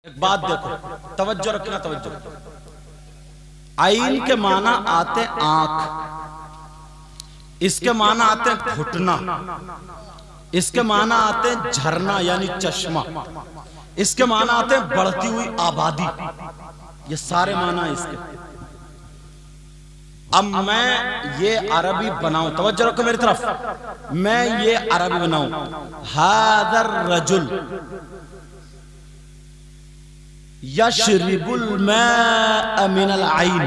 एक बात देखो, तवज्जो रखना, तवज्जो। आइन के माना आते आंख, इसके माना आते घुटना, इसके माना आते झरना यानी चश्मा, इसके माना आते बढ़ती हुई आबादी। ये सारे माना इसके। अब मैं ये अरबी बनाऊं, तवज्जो रखो मेरी तरफ, मैं ये अरबी बनाऊं, हादर रजुल यशरिबुल माअ मिनल आइन,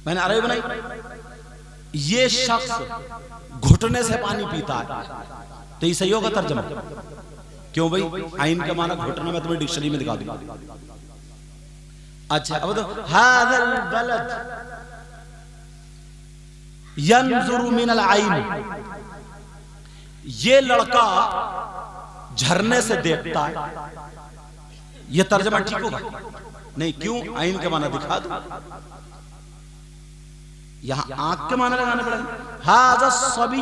मैंने अरबी बनाई, ये शख्स घुटने से पानी पीता है, तो ये सही होगा तर्जमा? क्यों भाई? आइन का माना घुटना, मैं तुम्हें डिक्शनरी में दिखा दूंगा। अच्छा अब तो हादल बलद यंजुरु मिनल आइन, ये लड़का झरने से देखता है, ये तर्जमा ठीक होगा? नहीं, क्यों? आइन के माना दिखा दो, यहां आंख के माना लगाने पड़ेगा। हाजा सभी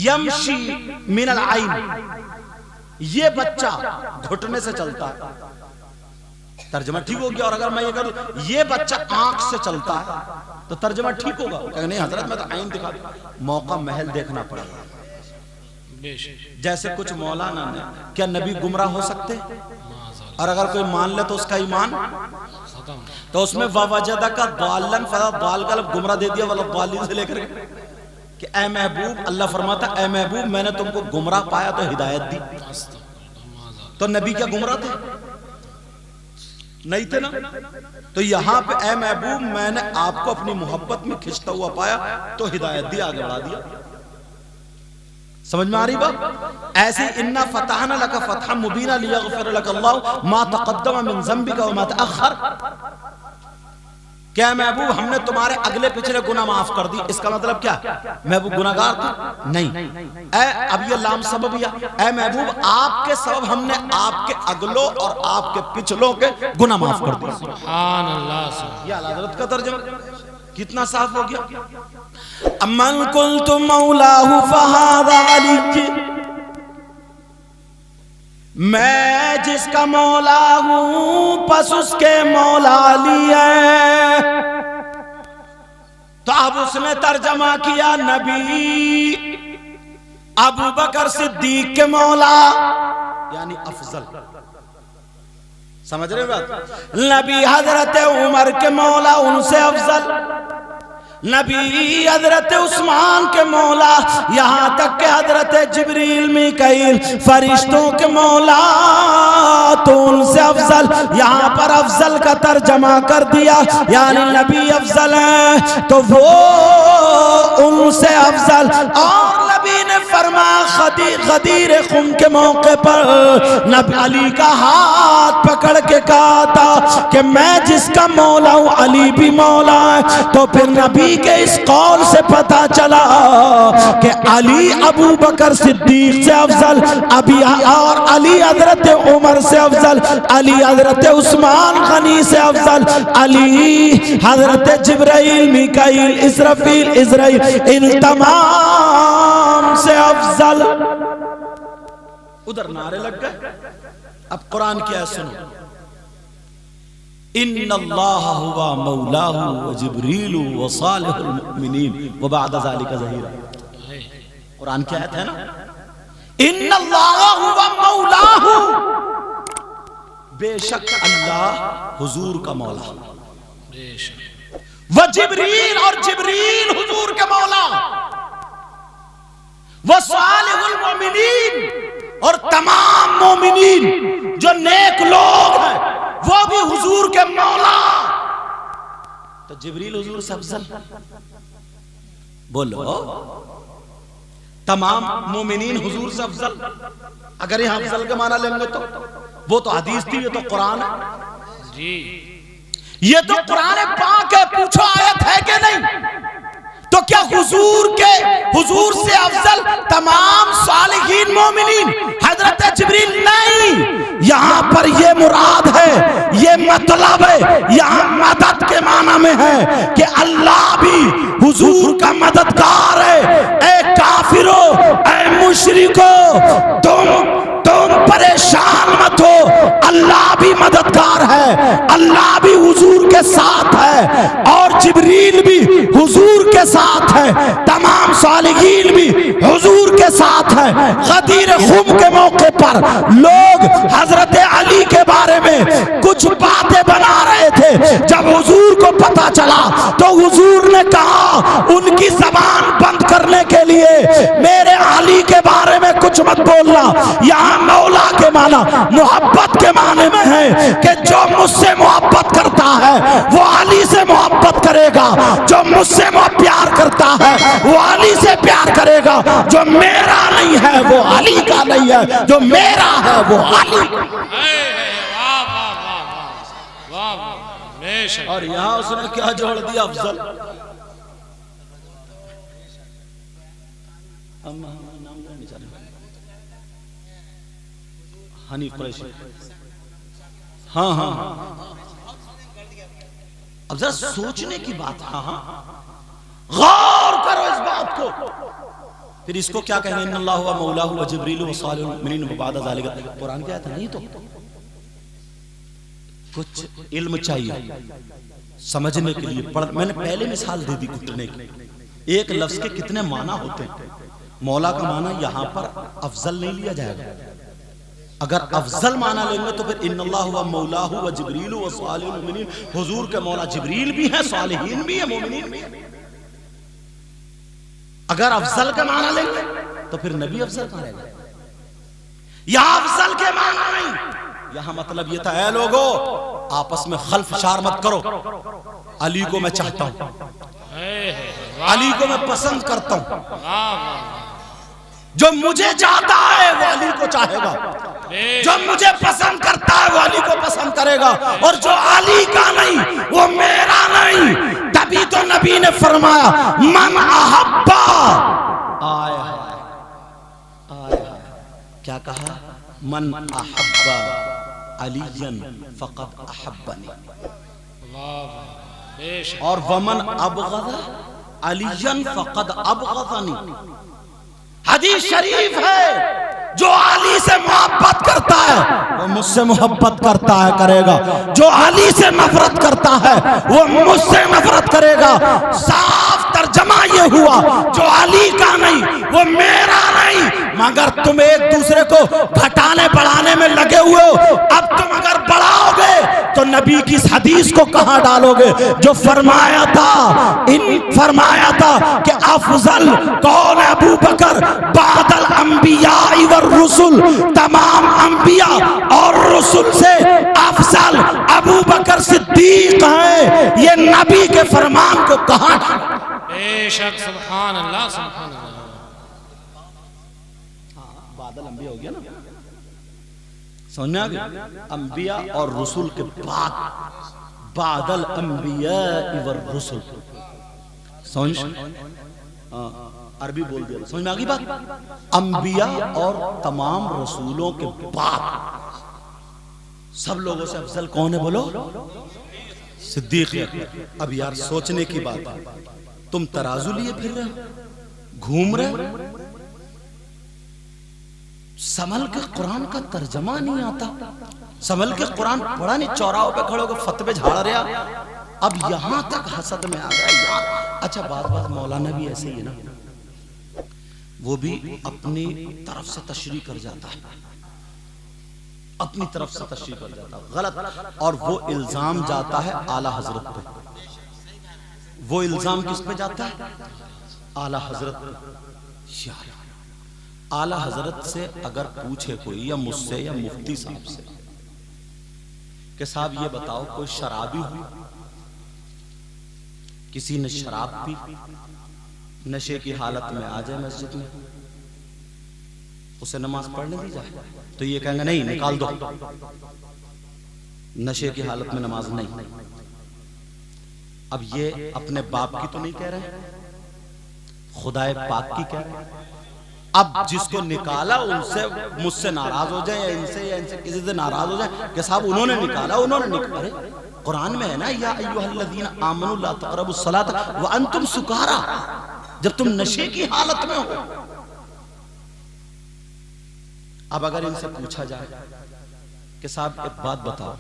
यमशी मिनल आइन, ये बच्चा घुटने से चलता है, तर्जमा ठीक हो गया। और अगर मैं ये करूं ये बच्चा आंख से चलता है, तो तर्जमा ठीक होगा? नहीं हजरत, मैं तो आइन दिखा दूं। मौका महल देखना पड़ेगा। जैसे कुछ मौलाना ने, क्या नबी गुमराह हो सकते? और अगर कोई मान ले तो उसका ईमान, तो उसमें ववजदा का दालन फला दाल का गुमराह दे दिया, वाला दालिन से लेकर कि ए महबूब, अल्लाह फरमाता ए महबूब मैंने तुमको गुमराह पाया तो हिदायत दी। तो नबी क्या गुमराह थे? नहीं थे ना। तो यहां पे ए महबूब मैंने आपको अपनी मोहब्बत में खिंचता हुआ पाया तो हिदायत दी, आगे बढ़ा दिया। समझ में आ रही बात? ऐसे इन्ना फतहना लका फतहन मुबीना लियगफिर लक अल्लाह मा तक़द्दम मिन ज़ंबिका व मा तअख़्ख़र। क्या महबूब हमने तुम्हारे अगले पिछले गुनाह माफ कर दी? इसका मतलब क्या? महबूब गुनाहगार थे? नहीं। अब ये लाम सबबिया, ऐ महबूब आपके सबब हमने आपके अगलों और आपके पिछलों के गुनाह माफ कर दिए। सुभान अल्लाह। ये आला हज़रत का तर्जुमा कितना साफ हो गया। अमन कुन्तु मौलाहु फहादा अली, मैं जिसका मौला हूं पस उसके मौला अली है। तो अब उसने तर्जमा किया नबी अबू बकर सिद्दीक के मौला यानी अफजल। समझ रहे बात? नबी हजरत उमर के मौला उनसे अफजल, नबी हजरत उस्मान के मौला, यहां तक के हजरत जिब्रील मीकाईल फरिश्तों के मौला तो उनसे अफजल। यहां पर अफजल का तर्जमा कर दिया यानी नबी अफजल है तो वो उनसे अफजल। और नबी ने फरमाया गदीर खुम के मौके पर नबी अली का हाथ पकड़ के कहा था कि मैं जिसका मौला हूं अली भी मौला है। तो फिर नबी के इस कौल से पता चला कि अली अबू बकर सिद्दीक से अफजल, अभी और अली हजरत उमर से अफजल, अली हजरत उस्मान गनी से अफजल, अली हजरत जिब्राइल मीकाईल इसराफील इजराइल इन तमाम से अफजल। उधर नारे लग गए। अब कुरान क्या है सुनो, इन्नल्लाह हुवा मौलाहु व जिब्रीलु व सालिहुल मुमिनीन व बअद ज़ालिका ज़हीरा। कुरान की आयत है ना, इन्नल्लाह हुवा मौलाहु, बेशक अल्लाह हुजूर का मौला, व जिब्रील और जिब्रील हुजूर के मौला, व सालिहुल मुमिनीन और तमाम मोमिनीन जो नेक लोग हैं वो भी हुजूर के मौला। तो जिब्रील हुजूर से अफजल, बोलो तमाम मोमिनीन हुजूर से अफजल। अगर यहां अफजल के माना लेंगे तो वो तो हदीस थी, ये तो कुरान है जी, ये तो कुरान पाक है। पूछो आयत है कि नहीं? तो क्या हुजूर से अफजल तमाम सालिहीन मोमिनीन हजरत जिब्रील? नहीं, यहां पर ये मुराद है, ये मतलब है, यहां मदद के माना में है कि अल्लाह भी हुजूर का मददगार है। ए काफिरो, ए मुशरिको, तुम के साथ है और जिब्रील भी हुजूर के साथ है, तमाम सालिहीन भी हुजूर के साथ है। गदीर खुम के मौके पर लोग हजरत अली के बारे में कुछ बातें बना रहे थे। जब हुजूर को पता चला तो हुजूर ने कहा उनकी जबान बंद करने के लिए मेरे अली के बारे में कुछ मत बोलना। यहाँ मौला के माना मोहब्बत के माने में है कि जो मुझसे मोहब्बत करता है वो अली से मोहब्बत करेगा, जो मुझसे प्यार करता है वो अली से प्यार करेगा। जो मेरा नहीं है वो अली का नहीं है, जो मेरा है वो अली। और यहाँ उसने क्या जोड़ दिया अफजल, हनीफ कुरैशी। हाँ हाँ अब जरा सोचने की बात। हाँ हाँ गौर करो इस बात को। फिर इसको क्या कहेंगे, इन्नल्लाहु व मौलाहु व जिब्रीलु व सालिहुल मुमिनीन व बाद ज़ालिका। कुरान क्या था नहीं, तो कुछ इल्म चाहिए समझने के लिए। मैंने पहले मिसाल दे दी घुटने की। एक लफ्ज के कितने माना होते हैं। मौला का माना यहाँ पर अफजल नहीं लिया जाएगा। अगर अफजल माना लेंगे तो फिर इन्नल्लाहु व मौलाहु व जिब्रीलु व सालिहुल मुमिनीन, हुजूर के मौला जिब्रील भी है, सालिहीन भी है, मोमिनीन भी है। अगर अफजल का माना लेंगे तो फिर नबी अफजल कहां रहेगा। यहां अफजल के माना नहीं, यहां मतलब ये था ऐ लोगो आपस में खल्फशार मत करो। अली को मैं चाहता हूं, अली को मैं पसंद करता हूं। जो मुझे चाहता है वो अली को चाहेगा, जो मुझे पसंद करता है वो अली को पसंद करेगा, और जो अली का नहीं वो मेरा नहीं। तभी तो नबी ने फरमाया मन अहब्बा, आया आया क्या कहा, मन अहब्बा अलीयन फक़द अहब्बनी, और वमन अबग़ज़ अलीयन फक़द अबग़ज़नी। हदीस शरीफ है, जो अली से मोहब्बत करता है वो मुझसे मोहब्बत करता है करेगा, जो अली से नफरत करता है वो मुझसे नफरत करेगा। साफ तर्जमा ये हुआ, जो अली का नहीं वो मेरा नहीं। मगर तुम एक दूसरे को घटाने बढ़ाने में लगे हुए हो। अब तुम अगर बढ़ाओगे तो नबी की इस हदीस को कहां डालोगे जो फरमाया था कि अफजल कौन है अबू बकर बादल अंबिया व रुसुल, तमाम अंबिया और रुसुल से अफजल अबू बकर सिद्दीक है। ये नबी के फरमान को कहां डालोगे। बेशक सुभान अल्लाह सुभान अल्लाह। बादल अंबिया हो गया ना, समझ आ गया। अंबिया और रसूल के बाद बादल अंबिया व रसूल, समझ अरबी बोल दिया, समझ में आ गई बात। अंबिया और तमाम रसूलों के बाद सब लोगों से अफजल कौन है बोलो, सिद्दीक है। अब यार सोचने की बात है, तुम तराजू लिए फिर रहे हो, घूम रहे हो, समल के कुरान का तर्जमा नहीं आता, समल के कुरान पढ़ा नहीं, चौराहों पे खड़े होकर फतवे झाड़ रहा। अब यहां तक हसद में आ गया यार। अच्छा बात मौलाना भी ऐसे ही है ना, वो भी अपनी तरफ से तशरीह कर जाता है, अपनी तरफ से तशरीह कर जाता है गलत, और वो इल्जाम जाता है आला हजरत पे। वो इल्जाम किस पे जाता है, आला हजरत पे। आला हजरत से अगर पूछे कोई, या मुझसे या मुफ्ती साहब से कि साहब ये बताओ कोई शराबी हुई, किसी ने शराब पी, नशे की हालत में आ जाए मस्जिद में, उसे नमाज पढ़ने दी जाए, तो ये कहेंगे नहीं निकाल दो, नशे की हालत में नमाज नहीं। अब ये अपने बाप की तो नहीं कह रहे, खुदाए पाक की कह रहे। अब जिसको निकाला उनसे मुझसे नाराज हो जाए, या इनसे किसी से नाराज हो जाए कि साहब उन्होंने निकाला, उन्होंने निकाले। कुरान में है ना, या अय्युहल्लज़ीना आमनू ला तक़रबुस सलात व अंतुम सुकारा, जब तुम नशे की हालत में हो। अब अगर इनसे पूछा जाए कि साहब एक बात बताओ,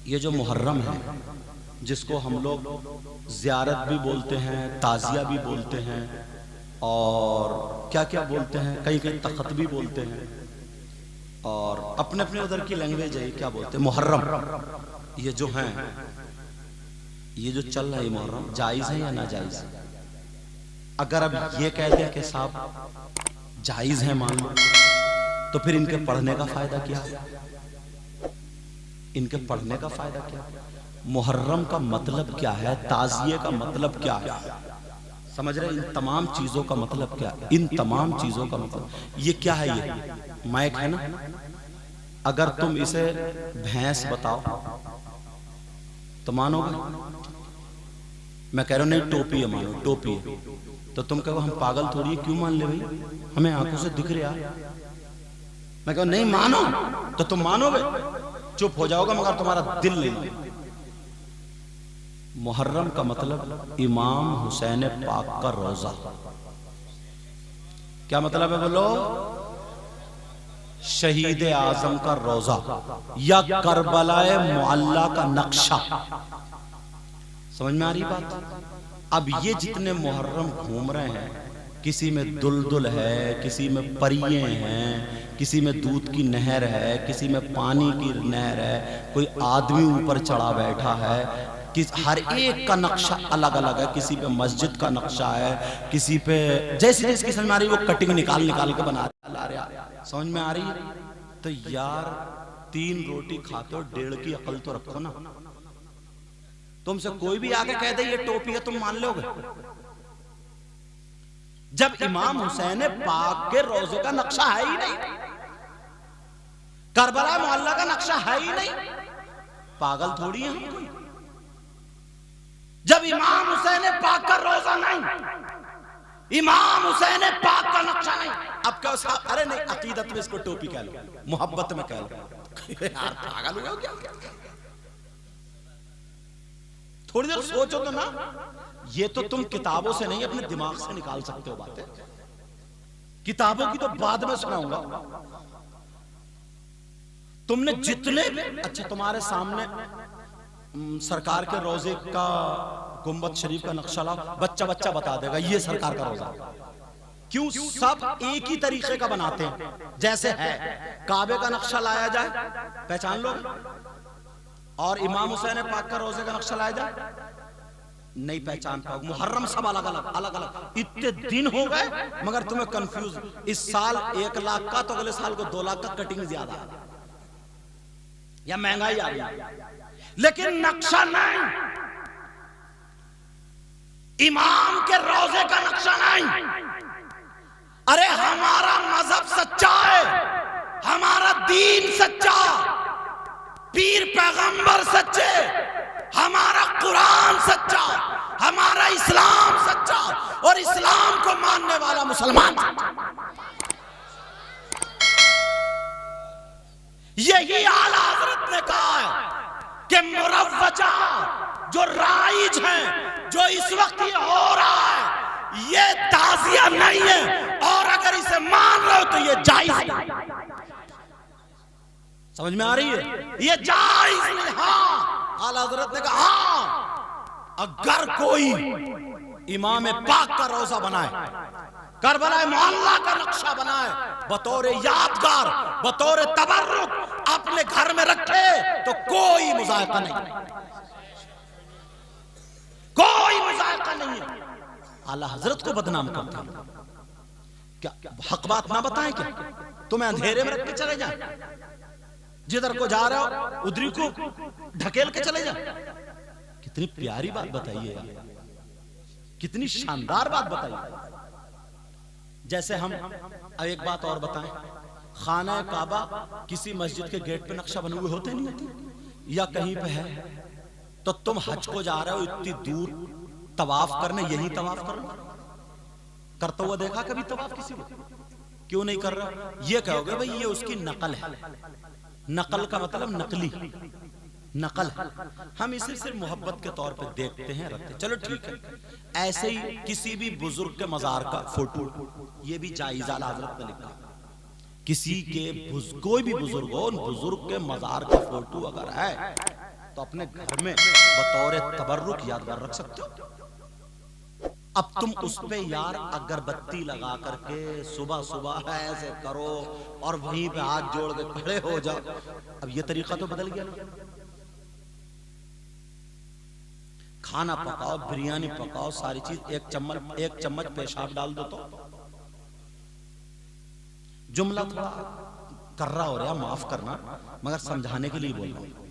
ये जो मुहर्रम है, जिसको हम लोग ज़ियारत भी बोलते हैं, ताज़िया भी बोलते हैं, और क्या क्या बोलते हैं, कहीं कहीं तख़त भी बोलते हैं, और अपने अपने उधर की लैंग्वेज है, क्या बोलते हैं, मुहर्रम। ये जो हैं, ये जो चल रहा है मुहर्रम, जायज़ है या नाजायज़? अगर अब ये कह दिया कि साहब जायज़ है मान लो, तो फिर इनके पढ़ने का फ़ायदा क्या है? इनके पढ़ने का फ़ायदा क्या है? मुहर्रम का मतलब क्या है? ताज़िये का मतलब क्या है? समझ रहे? इन तमाम चीज़ों का मतलब क्या है? इन तमाम चीज़ों का मतलब ये क्या है? ये माइक है ना? अगर तुम इसे भैंस बताओ तो मानोगे? मैं कह रहा हूं नहीं, टोपी है, मानो टोपी है, तो तुम कहो हम पागल थोड़ी है, क्यों मान ले भाई, हमें आंखों से दिख रहा। मैं कहूं नहीं मानो, तो तुम मानोगे, चुप हो जाओगे, मगर तुम्हारा दिल नहीं। मुहर्रम का मतलब इमाम हुसैन पाक का रोजा। क्या मतलब है बोलो? शहीद आजम का रोजा या करबलाए मुअल्ला का नक्शा। समझ में आ रही बात? अब ये जितने मुहर्रम घूम रहे हैं, किसी में दुलदुल है, किसी में परिये हैं, किसी में दूध की नहर है, किसी में पानी की नहर है, कोई आदमी ऊपर चढ़ा बैठा है, हर एक का नक्शा अलग अलग है। किसी पे मस्जिद का नक्शा है, किसी पे जैसे जैसे समझ में आ रही, वो कटिंग निकाल निकाल के बना रहे। समझ में आ रही है? तो यार 3 रोटी खाते हो, 1.5 की अकल तो रखो ना। तुमसे कोई भी आके कह दे ये टोपी है, तुम मान लोगे? जब इमाम हुसैन पाक के रोजे का नक्शा है ही नहीं, करबला मोहल्ला का नक्शा है ही नहीं, पागल थोड़ी है हम कोई। जब इमाम हुसैन पाक का रोजा नहीं, इमाम हुसैन पाक का नक्शा नहीं, अब क्या उसका? अरे नहीं, अकीदत में इसको टोपी कह लो, मोहब्बत में कह लो। यार पागल हो गया क्या? थोड़ी देर सोचो तो ना। ये तो तुम किताबों से नहीं, अपने दिमाग से निकाल सकते हो बातें। किताबों की तो बाद में सुनाऊंगा। तुमने जितने, अच्छा तुम्हारे सामने सरकार के रोजे का गुंबद शरीफ का नक्शा लाओ, बच्चा बच्चा बता देगा ये सरकार का रोजा। क्यों? सब एक ही तरीके का बनाते हैं, जैसे है। काबे का नक्शा लाया जाए, पहचान लो, और इमाम हुसैन पाक का रोजे का नक्शा लाया जाए, नहीं पहचान पाओगे। मुहर्रम सब अलग अलग अलग अलग। इतने दिन हो गए मगर तुम्हें कंफ्यूज। इस साल 1 लाख का, तो अगले साल को 2 लाख का कटिंग ज्यादा, या महंगाई आ गई, लेकिन नक्शा नहीं। इमाम के रोजे का नक्शा नहीं। अरे हमारा मजहब सच्चा है, हमारा दीन सच्चा, पीर पैगंबर सच्चे, हमारा कुरान सच्चा, हमारा इस्लाम सच्चा, और इस्लाम को मानने वाला मुसलमान। यही आला हजरत ने कहा है कि मुरव्वजा जो राइज है, जो इस वक्त ये हो रहा है, ये ताज़िया नहीं है, और अगर इसे मान रहे हो तो ये जायज नहीं। समझ में आ रही है? ये जायज नहीं। हाँ, आला हजरत ने कहा, हाँ, अगर कोई इमाम पाक का रोजा बनाए, करबला मोहल्ला का नक्शा बनाए, बतौर यादगार, बतौर तबर्रुक अपने घर में रखे, तो कोई मुज़ायका नहीं, कोई मुज़ायका नहीं है। आला हजरत को बदनाम करते हैं क्या? हक बात ना बताएं क्या? तुम्हें अंधेरे में रख के चले जाए, जिधर को जा रहे हो उधरी को ढकेल के चले जाए। कितनी प्यारी बात बताइए यार, कितनी शानदार बात बताइए। जैसे हम अब एक बात और बताएं, खाना काबा किसी मस्जिद के गेट पे नक्शा बने हुए होते नहीं होते, या कहीं पे है, तो तुम हज को जा रहे हो इतनी दूर तवाफ करने, यही तवाफ कर लो। करता हुआ देखा कभी तवाफ किसी को? क्यों नहीं कर रहा? ये कहोगे भाई ये उसकी नकल है। नकल का मतलब नकली, नकल है। हम इसे सिर्फ मोहब्बत के तौर पे देखते हैं, रखते हैं, चलो ठीक है। ऐसे ही किसी भी बुजुर्ग के मजार का फोटो, ये भी जायज़ आला हज़रत ने लिखा। किसी के कोई भी बुजुर्ग हो, उन बुजुर्ग के मजार का फोटो अगर है तो अपने घर में बतौर तबर्रुक यादगार रख सकते हो। अब तुम उस पे यार अगरबत्ती लगा करके सुबह सुबह ऐसे करो और वहीं पे हाथ जोड़ के खड़े हो जाओ। अब ये तरीका तो बदल गया ना। खाना पकाओ, बिरयानी पकाओ, सारी चीज एक चम्मच पेशाब डाल दो तो जुमला थोड़ा कर्रा हो रहा, माफ करना, मगर समझाने के लिए बोल रहा हूं।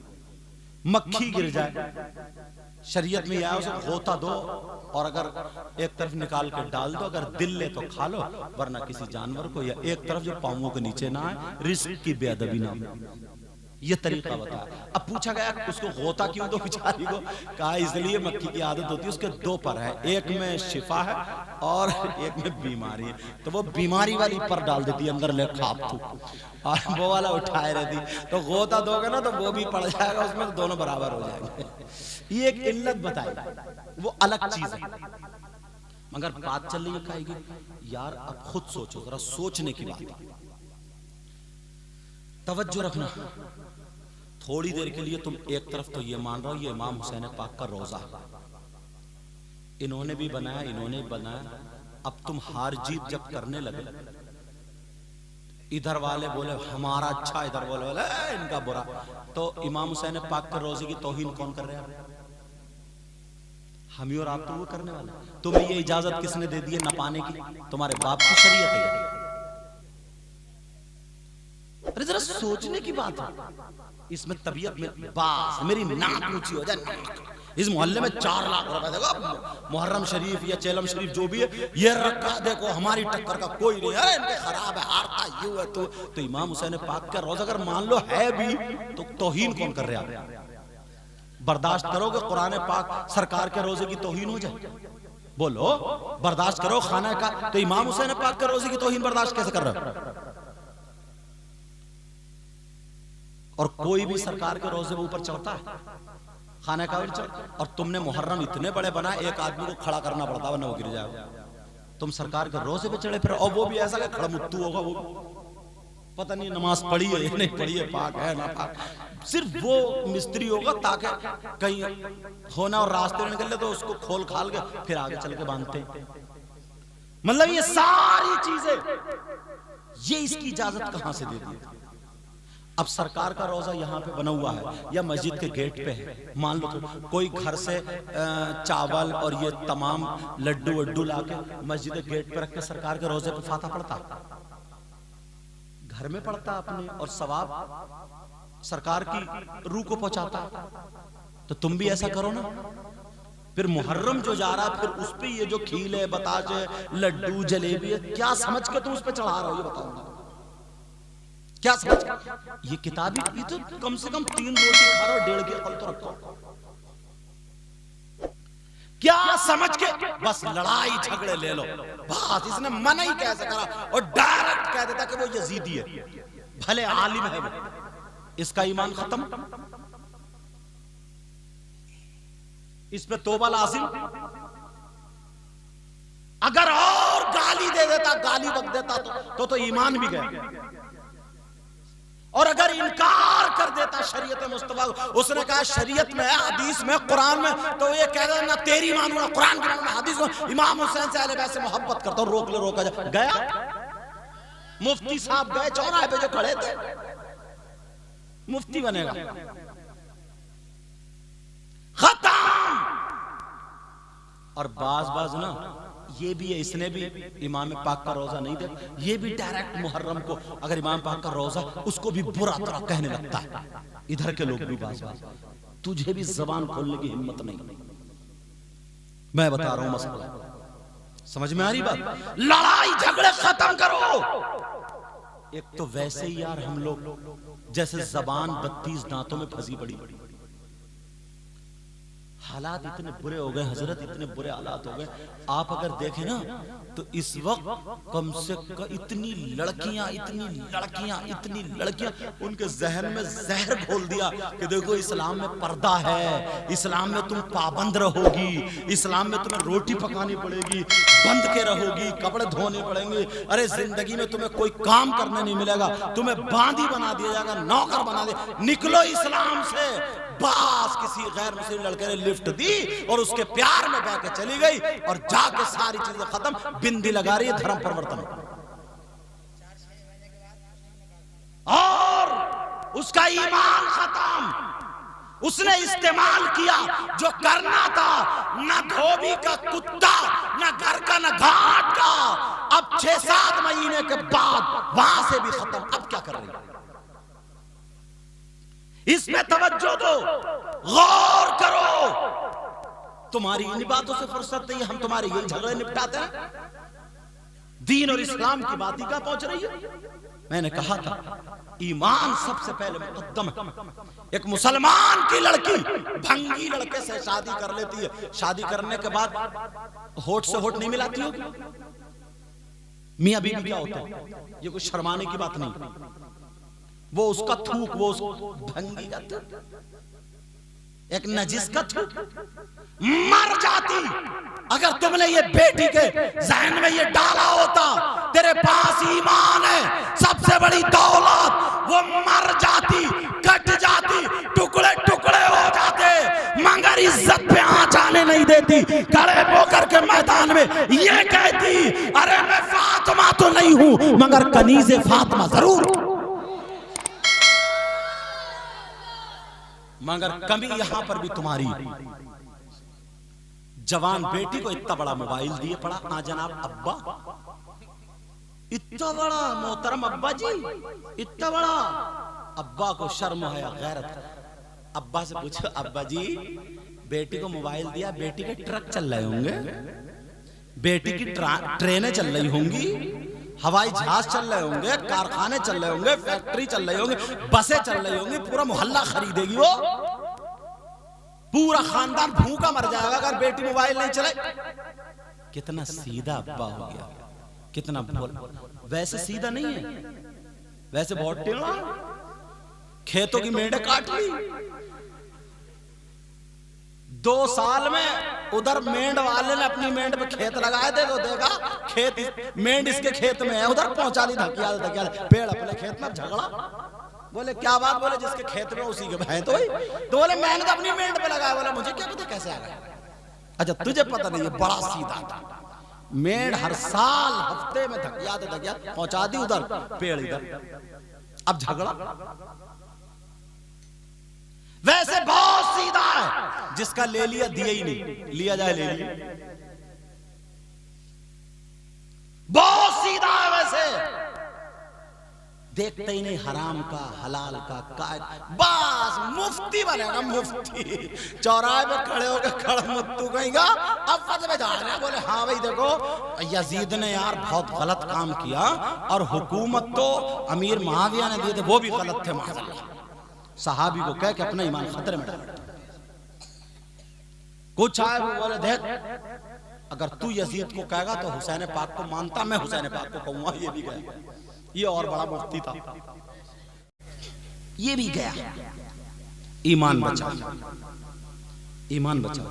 मक्खी गिर जाए, शरीयत में आया उसे होता दो और अगर एक तरफ निकाल के डाल दो, अगर दिल ले तो खा लो, वरना किसी जानवर को, या एक तरफ जो पांवों के नीचे ना आए, रिस्क की बेअदबी ना हो। ये तरीका बताया। अब पूछा गया उसको होता क्यों दो बेचारी को? कहा इसलिए मक्खी की आदत होती है, उसके दो पर है, एक में शिफा है और एक में बीमारी है। तो वो बीमारी वाली पर डाल देती है, अंदर ले खाप थू, और वो वाला उठाए रहती। तो गोता दोगे ना तो वो भी पड़ जाएगा उसमें, तो दोनों बराबर हो जाएंगे। ये एक इल्लत बताई, वो अलग चीज है। मगर बात चल रही है कहेगी यार अब खुद सोचो, जरा सोचने की बात है, तवज्जो रखना। थोड़ी देर के लिए तुम एक तरफ तो ये मान रहे हो ये इमाम हुसैन पाक का रोजा है, इन्होंने भी बनाया, इन्होंने भी बनाया। अब तुम हार जीत जब करने लगे, इधर वाले बोले हमारा अच्छा, इधर बोले इनका बुरा, तो इमाम हुसैन पाक के रोजे की तौहीन कौन कर रहे हैं? हम ही और आप तो वो करने वाले। तुम्हें ये इजाजत किसने दे दी है न पाने की? तुम्हारे बाप की शरीयत है। अरे जरा सोचने की बात है। इसमें तबीयत में बास मेरी नाक ऊंची हो जाए, इस मोहल्ले में 4 लाख रुपए देखो, मुहर्रम शरीफ या चेलम शरीफ जो भी है ये रखा, देखो हमारी टक्कर का कोई नहीं है, इनके खराब है, हारता यूं है। तो इमाम हुसैन पाक का रोजा अगर मान लो है भी, तो तौहीन कौन कर रहे हैं? बर्दाश्त करोगे कुरान पाक सरकार के रोजे की तौहीन हो जाए? बोलो बर्दाश्त करो खाना का, तो इमाम हुसैन पाक के रोजे की तौहीन बर्दाश्त कैसे कर रहे हो? और कोई भी सरकार के रोजे ऊपर चढ़ता है, खाने का भी चढ़, और तुमने मुहर्रम इतने बड़े बनाए, एक आदमी को खड़ा करना पड़ता है ना वो गिर जाएगा। तुम सरकार के रोजे पे चढ़े फिर, और वो भी ऐसा कि खड़मुत्तू होगा, वो पता नहीं नमाज पढ़ी है या नहीं पढ़ी है, पाक है ना पाक, सिर्फ वो मिस्त्री होगा ताकि कहीं होना और रास्ते में निकल ले तो उसको खोल खाल के फिर आगे चल के बांधते। मतलब ये सारी चीजें, ये इसकी इजाजत कहां से दे दी? अब सरकार का रोजा यहाँ पे बना हुआ है या मस्जिद के गेट पे है, मान लो तो कोई घर से चावल और ये तमाम लड्डू वड्डू लाके मस्जिद के गेट पे रख के सरकार के रोजे पे फाता पड़ता, घर में पड़ता अपने, और सवाब सरकार की रूह को पहुंचाता। तो तुम भी ऐसा करो ना। फिर मुहर्रम जो जा रहा, फिर उस पे ये जो खील है, बताजे, लड्डू, जलेबी है, क्या समझ के तुम उस पे चढ़ा रहे हो? ये बताओ क्या समझ? ये किताबी, ये तो कम से कम 3 रोटी खा रहा हो, 1.5 के फल तो रखो। क्या समझ के बस लड़ाई झगड़े ले लो, बस इसने मना ही कैसे करा, और डायरेक्ट कह देता कि वो यजीदी है, भले आलिम है वो, इसका ईमान खत्म। इस पे तौबा लाजिम। अगर और गाली दे देता, गाली बक देता तो ईमान भी गया। और अगर इनकार कर देता शरीयत मुस्तफा, उसने कहा शरीयत में, हदीस में, कुरान में, तो ये कह रहा ना तेरी मानू ना कुरान की मानू, हदीस में इमाम हुसैन से अहले बैत से मोहब्बत करता हूं, रोक ले, रोका जा। गया मुफ्ती साहब गए, चौराहे पे जो खड़े थे, मुफ्ती बनेगा, खत्म। और बाज ना ये भी है, इसने भी इमाम पाक का रोजा नहीं दे, ये भी डायरेक्ट मुहर्रम को अगर इमाम पाक का रोजा, उसको भी बुरा तरह कहने लगता है। इधर के लोग भी बाज, तुझे भी जबान खोलने की हिम्मत नहीं। मैं बता रहा हूं मसला, समझ में आ रही बात? लड़ाई झगड़े खत्म करो। एक तो वैसे ही यार हम लोग जैसे जबान 32 दांतों में फंसी पड़ी, हालात इतने बुरे हो गए हजरत, इतने बुरे हालात हो गए। आप अगर देखें ना तो इस वक्त कम से कम इतनी लड़कियां उनके जहन में जहर घोल दिया कि देखो इस्लाम में पर्दा है, इस्लाम में तुम पाबंद रहोगी, इस्लाम में तुम्हें रोटी पकानी पड़ेगी, बंद के रहोगी, कपड़े धोने पड़ेंगे, अरे जिंदगी में तुम्हें कोई काम करने नहीं मिलेगा, तुम्हें बांदी बना दिया जाएगा, नौकर बना दिया, निकलो इस्लाम से, बस किसी गैर मुस्लिम लड़के ने लिफ्ट दी और उसके प्यार में बह के चली गई और जाके सारी चीजें खत्म, बिंदी लगा रही है धर्म परिवर्तन, और उसका ईमान खत्म। उसने इस्तेमाल किया जो करना था, न धोबी का कुत्ता, न घर का, न घाट का। अब 6-7 महीने के बाद वहां से भी खत्म। अब क्या कर रही है? इसमें तवज्जो दो, गौर करो। तुम्हारी इन बातों से फुर्सत नहीं है, हम तुम्हारे यही झगड़े निपटाते हैं। दीन और इस्लाम की बात ही कहां पहुंच रही है? मैंने कहा था ईमान सबसे पहले मुकद्दम है। एक मुसलमान की लड़की भंगी लड़के से शादी कर लेती है, शादी करने के बाद होठ से होठ नहीं मिलाती होगी? मियां बीवी क्या होता है? ये कोई शर्माने की बात नहीं। वो उसका थूक, वो उस भंगी का थूक, एक नजिस का थूक, मर जाती। अगर तुमने ये बेटी के जहन में ये डाला होता तेरे पास ईमान है, सबसे बड़ी दौलत, वो मर जाती, कट जाती, टुकड़े टुकड़े हो जाते, मगर इज्जत पे आंच आने नहीं देती। खड़े होकर के मैदान में ये कहती, अरे मैं फातिमा तो नहीं हूं मगर कनीज़े फातिमा जरूर हूं। मगर कमी यहां पर भी तुम्हारी। जवान बेटी को इतना बड़ा मोबाइल दिए पड़ा, हाँ जनाब अब्बा, इतना बड़ा मोहतरम अब्बा जी, इतना बड़ा। अब्बा को शर्म है, गैरत। अब्बा से पूछो, अब्बा जी बेटी को मोबाइल दिया, बेटी के ट्रक चल रहे होंगे, बेटी की ट्रेनें चल रही होंगी, हवाई जहाज चल रहे होंगे, कारखाने चल रहे होंगे, फैक्ट्री चल रही होंगी, बसें चल रही होंगी, पूरा मोहल्ला खरीदेगी वो, पूरा खानदान भूखा मर जाएगा अगर बेटी मोबाइल नहीं चले। कितना सीधा अब्बा हो गया, कितना बोल। वैसे सीधा नहीं है, वैसे बहुत टेढ़ा। खेतों की मेंढे काट ली 2 साल में। उधर मेंढ वाले ने अपनी मेंढ पे खेत लगाए थे, तो देखा खेत मेंढ इसके खेत में है, उधर पहुंचा दी धकिया धकिया, पेड़ अपने खेत में। झगड़ा। बोले क्या बात? बोले जिसके खेत में उसी के भाई। तो बोले मैंने तो अपनी मेंढ पे लगाया। बोला मुझे क्या पता कैसे आ गया? अच्छा तुझे पता नहीं, है बड़ा सीधा था। मेंढ हर साल हफ्ते में धकिया पहुंचा दी उधर, पेड़ इधर। अब झगड़ा। वैसे बहुत सीधा है, जिसका ले लिया दिया ही नहीं, लिया जाए ले लिया। बहुत सीधा है वैसे, देखते ही नहीं हराम का हलाल का बस मुफ्ती बनेगा, मुफ्ती। चौराहे पे खड़े होकर खड़मुत्तू कहेगा, अब फतवे जा रहे हैं। बोले हाँ भाई देखो यजीद ने यार बहुत गलत काम किया, और हुकूमत तो अमीर मुआविया ने दिए थे, वो भी गलत थे। माज़अल्लाह सहाबी को कह के अपना ईमान खतरे में डाल। कुछ आए वो बोले देख, अगर तू यजीद को कहेगा तो हुसैन पाक को मानता, मैं हुसैन पाक को कहूंगा। ये भी गया, ये और बड़ा मुफ्ती था, ये भी गया। ईमान बचा, ईमान बचा।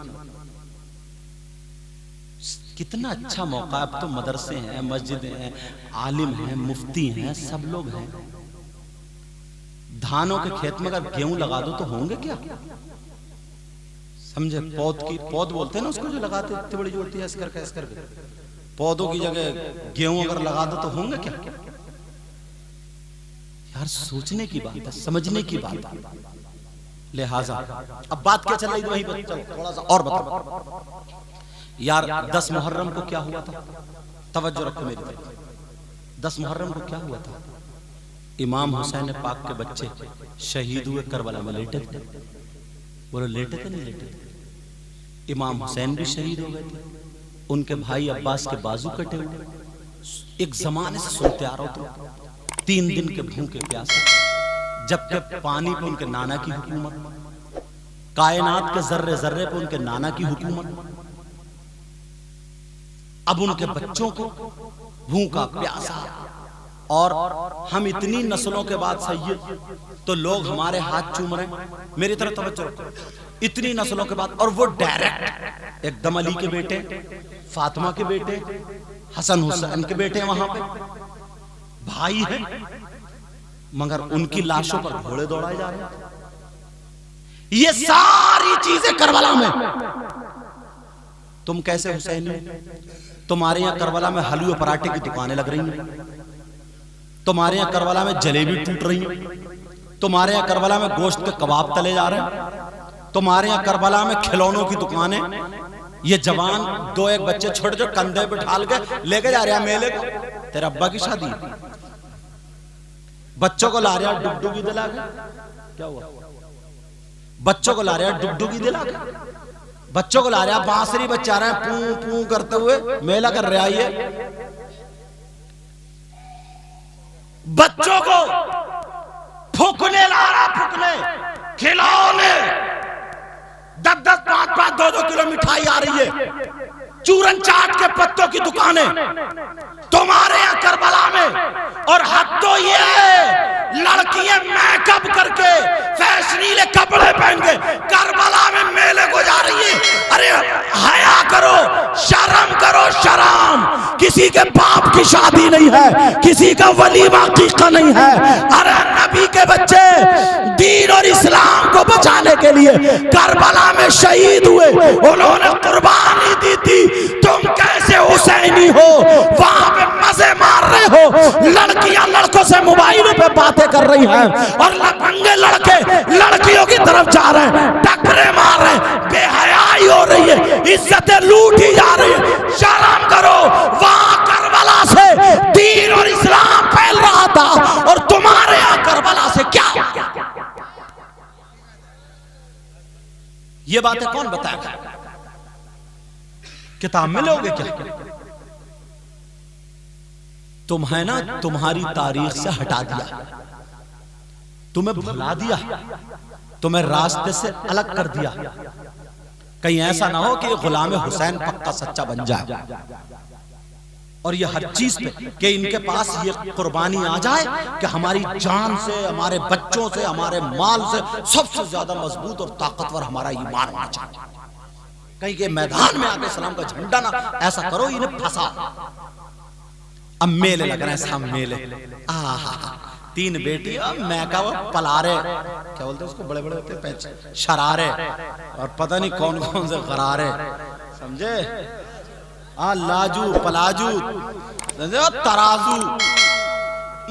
कितना अच्छा मौका। अब तो मदरसे हैं, मस्जिदें हैं, आलिम हैं, मुफ्ती हैं, सब लोग हैं। धानों के खेत में अगर गेहूं लगा दो तो होंगे क्या? समझे? पौध बोलते हैं ना उसको, जो लगाते इतनी बड़ी जो होती है, ऐसे करके पौधों की जगह गेहूं अगर लगा दो तो होंगे क्या? यार सोचने की बात है, समझने की बात है। लिहाजा अब बात क्या चल रही थी वहीं पर, चलो थोड़ा सा और बताओ यार। 10 मुहर्रम को क्या हुआ था? तवज्जो रखो मेरी तरफ। 10 मुहर्रम को क्या हुआ था? इमाम हुसैन पाक के बच्चे शहीद हुए, करबला में लेटे थे। बोले लेटे थे? नहीं लेटे थे। इमाम हुसैन भी शहीद हो गए थे, उनके भाई अब्बास के बाजू कटे हुए। एक जमाने से सुनते आ रहा हो, 3 दिन के भूखे प्यासे, जब तक पानी पे उनके नाना की हुकूमत, कायनात के जर्रे जर्रे पे उनके नाना की हुकूमत। अब उनके बच्चों को भूखा प्यासा, और हम इतनी नस्लों के बाद सैयद, तो लोग हमारे हाथ चूम रहे हैं। मेरी तरफ तवज्जो रखो, इतनी नस्लों के बाद, और वो डायरेक्ट एकदम अली के बेटे, फातिमा के बेटे, हसन हुसैन के बेटे वहां पे भाई हैं, मगर उनकी लाशों पर घोड़े दौड़ाए जा रहे हैं। ये सारी चीजें करबला में। तुम कैसे हुसैनी? तुम्हारे यहां करबला में हलवे पराठे की दुकानें लग रही हैं, तुम्हारे यहां करबला में जलेबी टूट रही है, तुम्हारे यहां करबला में गोश्त के कबाब तले जा रहे हैं, तुम्हारे यहां करबला में खिलौनों की दुकानें। ये जवान दो एक बच्चे छोटे जो कंधे पे ढाल के लेके जा रहे हैं मेले को। तेरे अब्बा की शादी, बच्चों को ला रहे हैं डुगडुगी दिला के। क्या हुआ? बच्चों को ला रहे हैं डुगडुगी दिला के, बच्चों को ला रहे हैं बांसुरी बजा रहे हैं पू पू करते हुए मेला कर रहे हैं। ये बच्चों को फूकने ला रहा, फूकने खिलौने, 10-10, 5-5, 2-2 किलो मिठाई आ रही है, चूरन चाट के पत्तों की दुकानें तुम्हारे यहां करबला में। और हद तो ये है, लड़कियां मेकअप करके फैशनीले कपड़े पहन के करबला में मेले को जा रही है। अरे हया करो, शर्म करो, शर्म। किसी के बाप की शादी नहीं है, किसी का वलीमा कीका नहीं है। अरे नबी के बच्चे दीन और इस्लाम को बचाने के लिए करबला में शहीद हुए, उन्होंने कुर्बानी दी थी। तुम कैसे हुसैनी हो? वहां पे मजे मार रहे हो, लड़कियां लड़कों से मोबाइल पे बातें कर रही हैं और लफंगे लड़के लड़कियों की तरफ जा रहे हैं, टकरे मार रहे हैं, बेहयाई हो रही है, इज्जतें लूटी जा रही है। शर्म करो। वहां करबला से दीन और इस्लाम फैल रहा था और तुम्हारे यहां करबला से क्या? ये बातें कौन बताएगा? किताब में लोगे क्या? तुम्हें ना तुम्हारी तारीख से हटा दिया, तुम्हें भुला दिया, तुम्हें रास्ते से अलग कर दिया। कहीं ऐसा ना हो कि गुलाम हुसैन पक्का सच्चा बन जाए और ये हर चीज पे कि इनके पास ये कुर्बानी आ जाए कि हमारी जान से, हमारे बच्चों से, हमारे माल से सबसे ज्यादा मजबूत और ताकतवर हमारा ईमान होना चाहिए। कहीं के मैदान में आके सलाम का झंडा ना ऐसा करो, इन्हें फंसा। अब मेले लग रहे हैं, सब मेले। तीन बेटी मैं का वो पलारे, क्या बोलते हैं उसको, बड़े बड़े होते हैं शरारे, और पता नहीं कौन कौन से गरारे, समझे? लाजू पलाजू समझे, तराजू,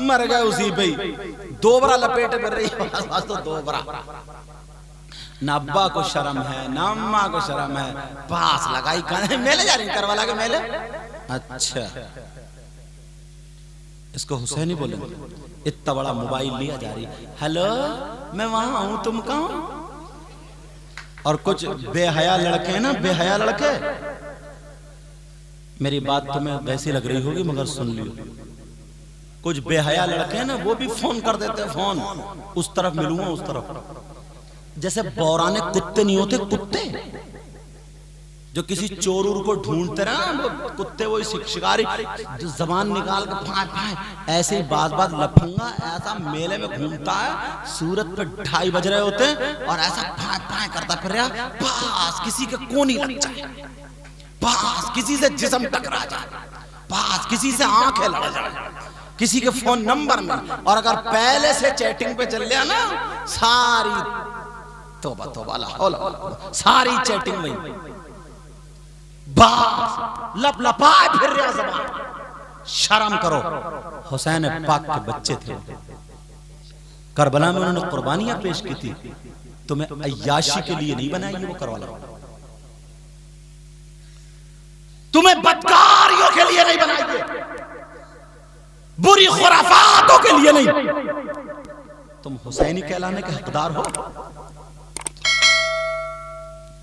मर गए उसी पे। दोबरा लपेटे फिर रही है, तो दोबरा। न अब्बा को शर्म है, न अम्मा को शर्म है, पास लगाई मेले जा रही करवाला के मेले। अच्छा, इसको हुसैनी बोले। इतना बड़ा मोबाइल लिया जा रही, हेलो मैं वहां हूं, तुम कहां हो? और कुछ बेहया लड़के ना, बेहया लड़के, मेरी बात तुम्हें वैसी लग रही होगी मगर सुन लियो। कुछ बेहया लड़के ना, वो भी फोन कर देते, फोन उस तरफ मिलूंगा, उस तरफ। जैसे बौराने कुत्ते नहीं होते, कुत्ते जो किसी चोर को ढूंढते रहे ना, कुत्ते वही शिकारी जो जबान निकाल के फाय फाय, ऐसे ही बात बात लफंगा ऐसा मेले में घूमता है। सूरत पे 2:30 बज रहे होते हैं और ऐसा फाय फाय करता फिर रहा, पास किसी के कोनी लग जाए, पास किसी से जिस्म टकरा जाए, पास किसी से आंखें लड़ जाए, किसी के फोन नंबर में। और अगर पहले से चैटिंग पे चल गया ना, सारी तौबा तौबा सारी चैटिंग में बास लपलपाए फिर रहा ज़बान। शर्म करो। हुसैन पाक के बच्चे थे, करबला में उन्होंने कुर्बानियां पेश की थी। तुम्हें अय्याशी के लिए नहीं बनाई वो करबला, तुम्हें बदकारियों के लिए नहीं बनाई, बुरी खुराफातों के लिए नहीं। तुम हुसैनी कहलाने के हकदार हो,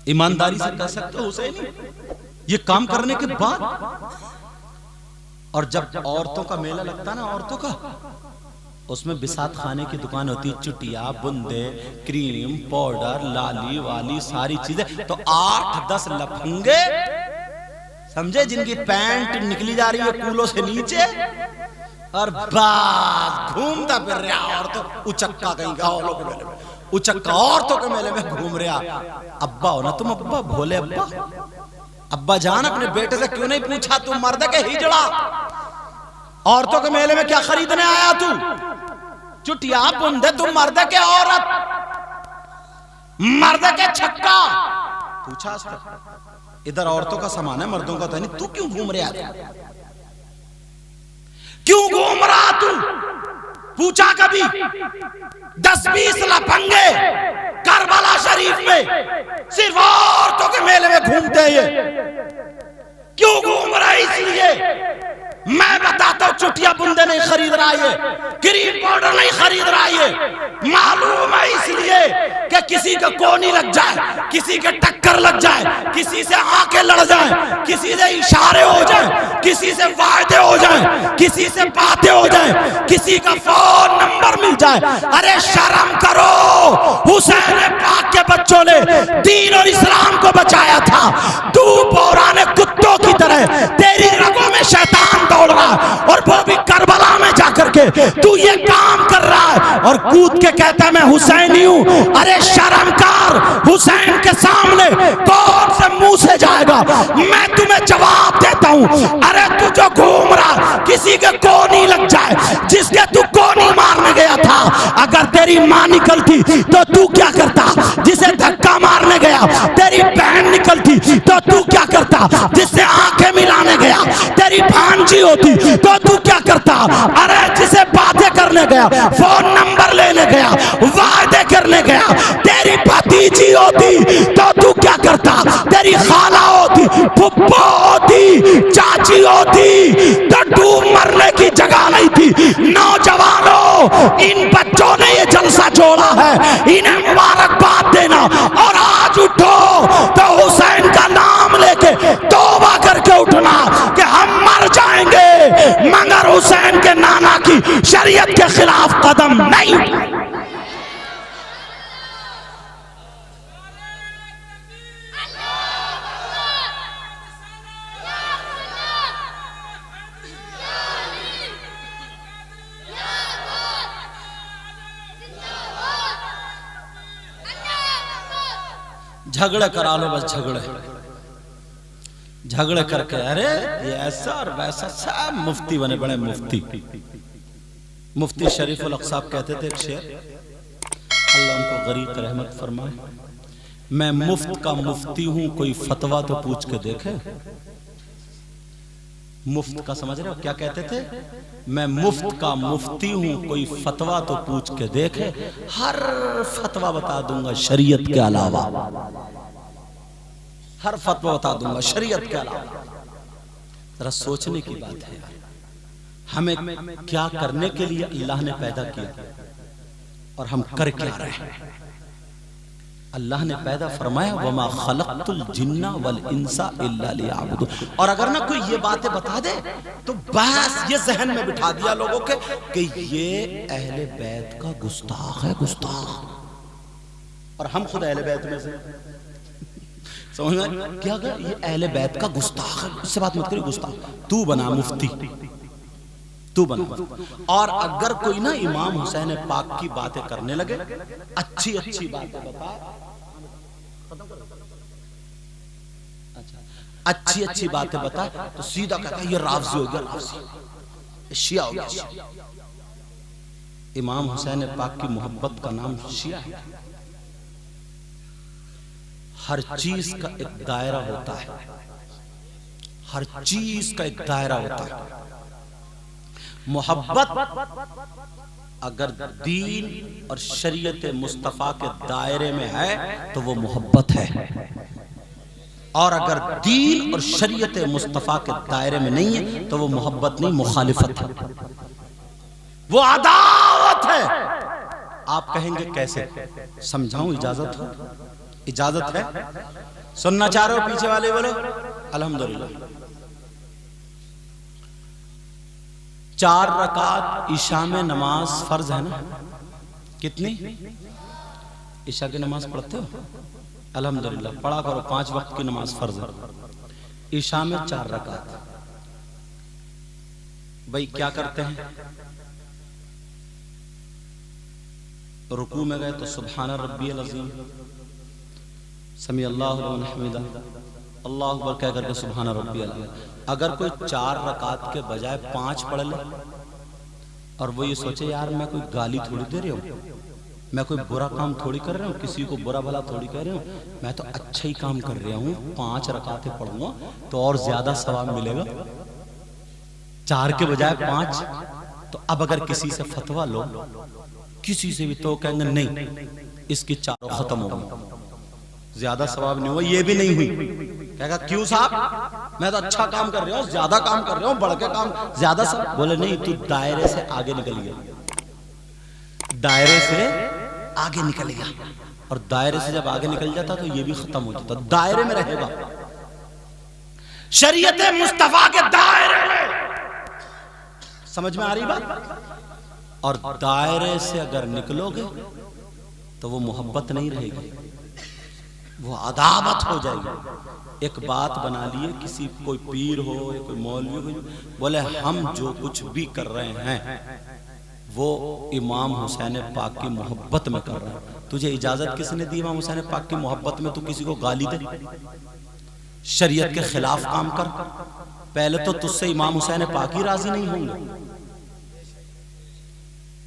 ईमानदारी से कह सकते हो हुसैनी ये काम करने के बाद। और जब औरतों का मेला लगता ना, औरतों का, उसमें बिसात खाने की दुकान होती, चुटिया, बुंदे, क्रीम, पाउडर, लाली वाली सारी चीजें। तो 8-10 लफंगे समझे, जिनकी पैंट निकली जा रही है कूलों से नीचे, और बस घूमता फिर रहा। और तो उचक्का कहीं गाँव के मेले में, उचक्का औरतों के मेले में घूम रहा। अब्बा हो ना तुम, अब्बा भोले अब्बा। अब्बा जान अपने बेटे से क्यों नहीं पूछा, तू मर्द के हिजड़ा, औरतों के मेले में क्या खरीदने आया तू? चुटिया बुंदे, तुम मर्द के औरत। मर्द के छक्का पूछा आज तक? इधर औरतों का सामान है, मर्दों का तो नहीं। तू क्यों घूम रहा है? क्यों घूम रहा तू? पूछा कभी? 10-20 लफंगे करबला शरीफ में सिर्फ औरतों के मेले में घूमते हैं। ये क्यों घूम रहा है? इसलिए मैं बताता हूं, चुटिया बुंदे नहीं खरीद रहा है, क्रीम पाउडर नहीं खरीद रहा है। मालूम है इसलिए कि किसी को कोनी लग जाए, किसी के टक्कर लग जाए, किसी से आंखें लड़ जाए, किसी से इशारे हो जाए, किसी से वायदे हो जाए, किसी से बातें हो जाए, किसी का फोन नंबर मिल जाए। अरे शर्म करो, हुसैन पाक के बच्चों ने दीन और इस्लाम को बचाया था। तू पौराने कुत्तों की तरह, तेरी रगों में शैतान दौड़ रहा है और वो भी करबला में जाकर के तू ये काम कर रहा है और कूद के कहता है मैं हुसैनी हूं। अरे शर्म कर, हुसैन के सामने कौन से मुंह से जाएगा? मैं तुम्हें जवाब देता हूं। अरे तू जो घूम रहा, किसी के कोनी लग जाए, जिसके तू कोनी मारने गया था, अगर तेरी मां निकलती तो तू क्या करता? जिसे धक्का मारने गया तेरी बहन निकलती तो तू क्या करता? जिससे आंखें मिलाने गया तेरी भांजी होती तो तू क्या करता? अरे जिसे बातें करने गया, फोन नंबर लेने गया, वादे करने गया, तेरी भतीजी होती तो तू क्या करता? तेरी खाला होती, फुप्पो होती, चाची होती तो डूब मरने की जगह नहीं थी। नौजवानों, इन बच्चों ने ये जलसा जोड़ा है, इन्हें मुबारकबाद देना और आज उठो तो हुसैन का नाम लेके तौबा करके उठना कि हम मर जाएंगे मगर हुसैन के नाना की शरीयत के खिलाफ कदम नहीं उठाएंगे। झगड़े करा लो बस, झगड़े करके अरे ये ऐसा और वैसा, सब मुफ्ती बने बड़े मुफ्ती। मुफ्ती शरीफुल हक साहब कहते थे एक शेर, अल्लाह उनको गरीब रहमत फरमाए, मैं मुफ्त का मुफ्ती हूं, कोई फतवा तो पूछ के देखे। मुफ्त का समझ रहे हो क्या कहते थे? मैं मुफ्त का मुफ्ती हूं, कोई फतवा तो पूछ के देखे, हर फतवा बता दूंगा शरीयत के अलावा, हर फतवा बता दूंगा शरीयत के अलावा। जरा सोचने की बात है यार, हमें क्या करने के लिए अल्लाह ने पैदा किया और हम कर क्या रहे हैं? अल्लाह ने पैदा फरमाया वमा खलक़तुल जिन्ना वल इंसा इल्ला लियअबुदून। और अगर ना कोई ये बातें बता दे तो बस ये जहन में बिठा दिया लोगों के कि ये अहले बैत का गुस्ताख है, गुस्ताख। और हम खुद अहले बैत में से समझ में क्या गया? ये अहले बैत का गुस्ताख है, उससे बात मत करिए, गुस्ताख। तू बना मुफ्ती, तू बना। और अगर कोई ना इमाम हुसैन पाक की बातें करने लगे, अच्छी अच्छी बातें बता, अच्छी अच्छी बातें बता, तो सीधा कहता है ये राफ़ज़ी हो गया, राफ़ज़ी, शिया हो गया। इमाम हुसैन पाक की मोहब्बत का नाम शिया है। हर चीज का एक दायरा होता है, हर चीज का एक दायरा होता है। मोहब्बत अगर दीन और शरीयत मुस्तफा के दायरे में है तो वो मोहब्बत है, और अगर दीन और शरीयत मुस्तफा के दायरे में नहीं है तो वो मोहब्बत नहीं, मुखालिफत है, वो अदावत है। आप कहेंगे कैसे? समझाऊं? इजाजत हो? इजाजत है? सुनना चाह रहे हो? पीछे वाले बोलो अल्हम्दुलिल्लाह। 4 रकात ईशा में नमाज फर्ज है ना? कितनी? ईशा की नमाज पढ़ते हो? अल्हम्दुलिल्लाह, पढ़ा करो, 5 वक्त की नमाज फर्ज है। ईशा में 4 रकात। भाई क्या करते हैं? रुकू में गए तो सुभान रब्बियल अज़ीम, समी अल्लाहु लिमन हमिदा, अल्लाहु अकबर कह करके सुभान रब्बियल अज़ीम। अगर कोई 4 रकात के बजाय 5 पढ़ ले और वो ये सोचे यार मैं कोई गाली थोड़ी दे रही हूँ, मैं कोई बुरा काम थोड़ी कर रहा हूँ, किसी को बुरा भला थोड़ी कह रहा हूँ, मैं तो अच्छा ही काम कर रहा हूँ। 5 रकातें पढ़ूंगा तो और ज्यादा सवाब मिलेगा, 4 के बजाय 5। तो अब अगर किसी से फतवा लो, किसी से भी, तो कहेंगे नहीं इसकी 4 खत्म हो गई, ज्यादा सवाब नहीं हुआ, ये भी नहीं हुई। कहेगा क्यों साहब, मैं तो अच्छा काम कर रहा हूँ, ज्यादा काम कर रहा हूँ, बढ़ के काम, ज्यादा सब। बोले नहीं, तू दायरे से आगे निकल गया, दायरे से आगे निकल गया। और दायरे से जब आगे निकल जाता तो ये भी खत्म हो जाता, दायरे में रहेगा, शरीयत मुस्तफा के दायरे में। समझ में आ रही बात? और दायरे से अगर निकलोगे तो वो मोहब्बत नहीं रहेगी, वो अदावत हो जाएगी। एक बात बना लिए, किसी कोई पीर हो या कोई मौलवी हो, बोले हम जो कुछ भी कर रहे हैं वो इमाम हुसैन पाक की मोहब्बत में कर रहा है। तुझे इजाजत किसने दी इमाम हुसैन पाक की मोहब्बत में? तू किसी को गाली दे, शरीयत के खिलाफ काम कर, पहले तो तुझसे इमाम हुसैन पाक ही राजी नहीं होंगे।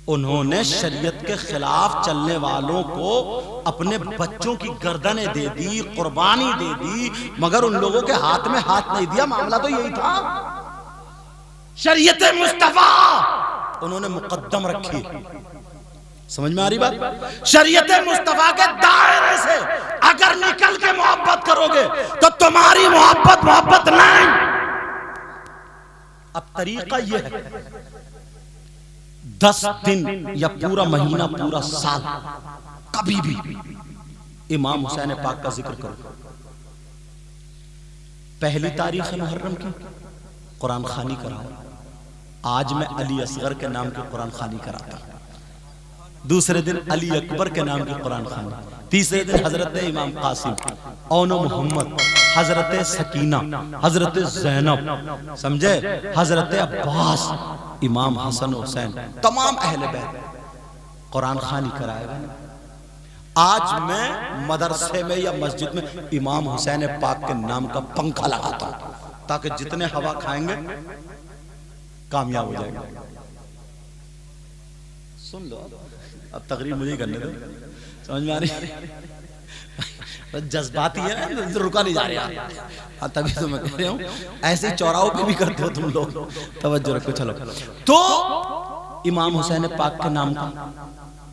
उन्होंने शरीयत के खिलाफ चलने वालों को अपने बच्चों की गर्दनें दे दी, कुर्बानी दे दी, मगर उन लोगों के हाथ में हाथ नहीं दिया। मामला तो यही था, शरीयत मुस्तफा उन्होंने मुकद्दम रखी। समझ में आ रही बात? शरीयत मुस्तफा के दायरे से अगर निकल के मोहब्बत करोगे तो तुम्हारी मोहब्बत नहीं। अब तरीका यह है, 10 दिन या पूरा महीना, पूरा साल, कभी भी इमाम हुसैन पाक का जिक्र करो। पहली तारीख मुहर्रम की कुरान खानी कराओ। आज मैं अली असगर के नाम की कुरान खानी कराता हूं, दूसरे दिन अली अकबर के नाम की कुरान खानी, तीसरे दिन हजरत इमाम कासिम, औनो मोहम्मद, हजरत सकीना, हजरत जैनब, समझे, हजरत अब्बास, इमाम हसन हुसैन, तमाम अहले बैत कुरान खानी कराएगा। आज मैं मदरसे में या मस्जिद में इमाम हुसैन पाक के नाम का पंखा लगाता हूं, ताकि जितने हवा खाएंगे कामयाब हो जाएगा। सुन लो, अब तकरीर मुझे ही करने दो, समझ में आ रही? जज्बाती है ना, रुका नहीं जा रहा। तभी तो मैं कह रहा हूँ, ऐसे ही चौराहों पे भी करते हो तुम लोग, तवज्जो रखो। चलो, तो इमाम हुसैन पाक के नाम का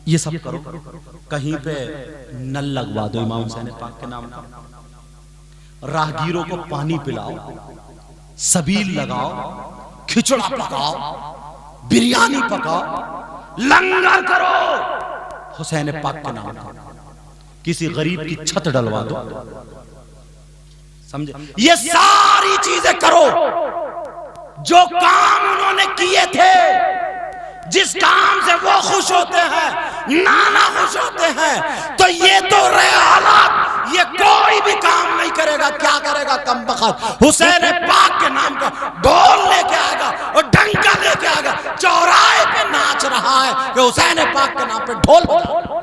ये सब करो। कहीं पे नल लगवा दो इमाम हुसैन पाक के नाम का, राहगीरों को पानी पिलाओ, सबील लगाओ, खिचड़ा पकाओ, बिरयानी पकाओ, लंगर करो हुसैन पाक के नाम का। किसी गरीब की छत डलवा दो, समझे? ये सारी चीजें करो जो काम उन्होंने किए थे, जिस काम से वो खुश होते हैं, नाना खुश होते हैं। तो ये तो रहे हालात, ये कोई भी काम नहीं करेगा। क्या करेगा कमबख्त? हुसैन पाक के नाम का ढोल लेके आएगा और डंका लेके आएगा, चौराहे पे नाच रहा है कि हुसैन पाक के नाम पे ढोल बजा।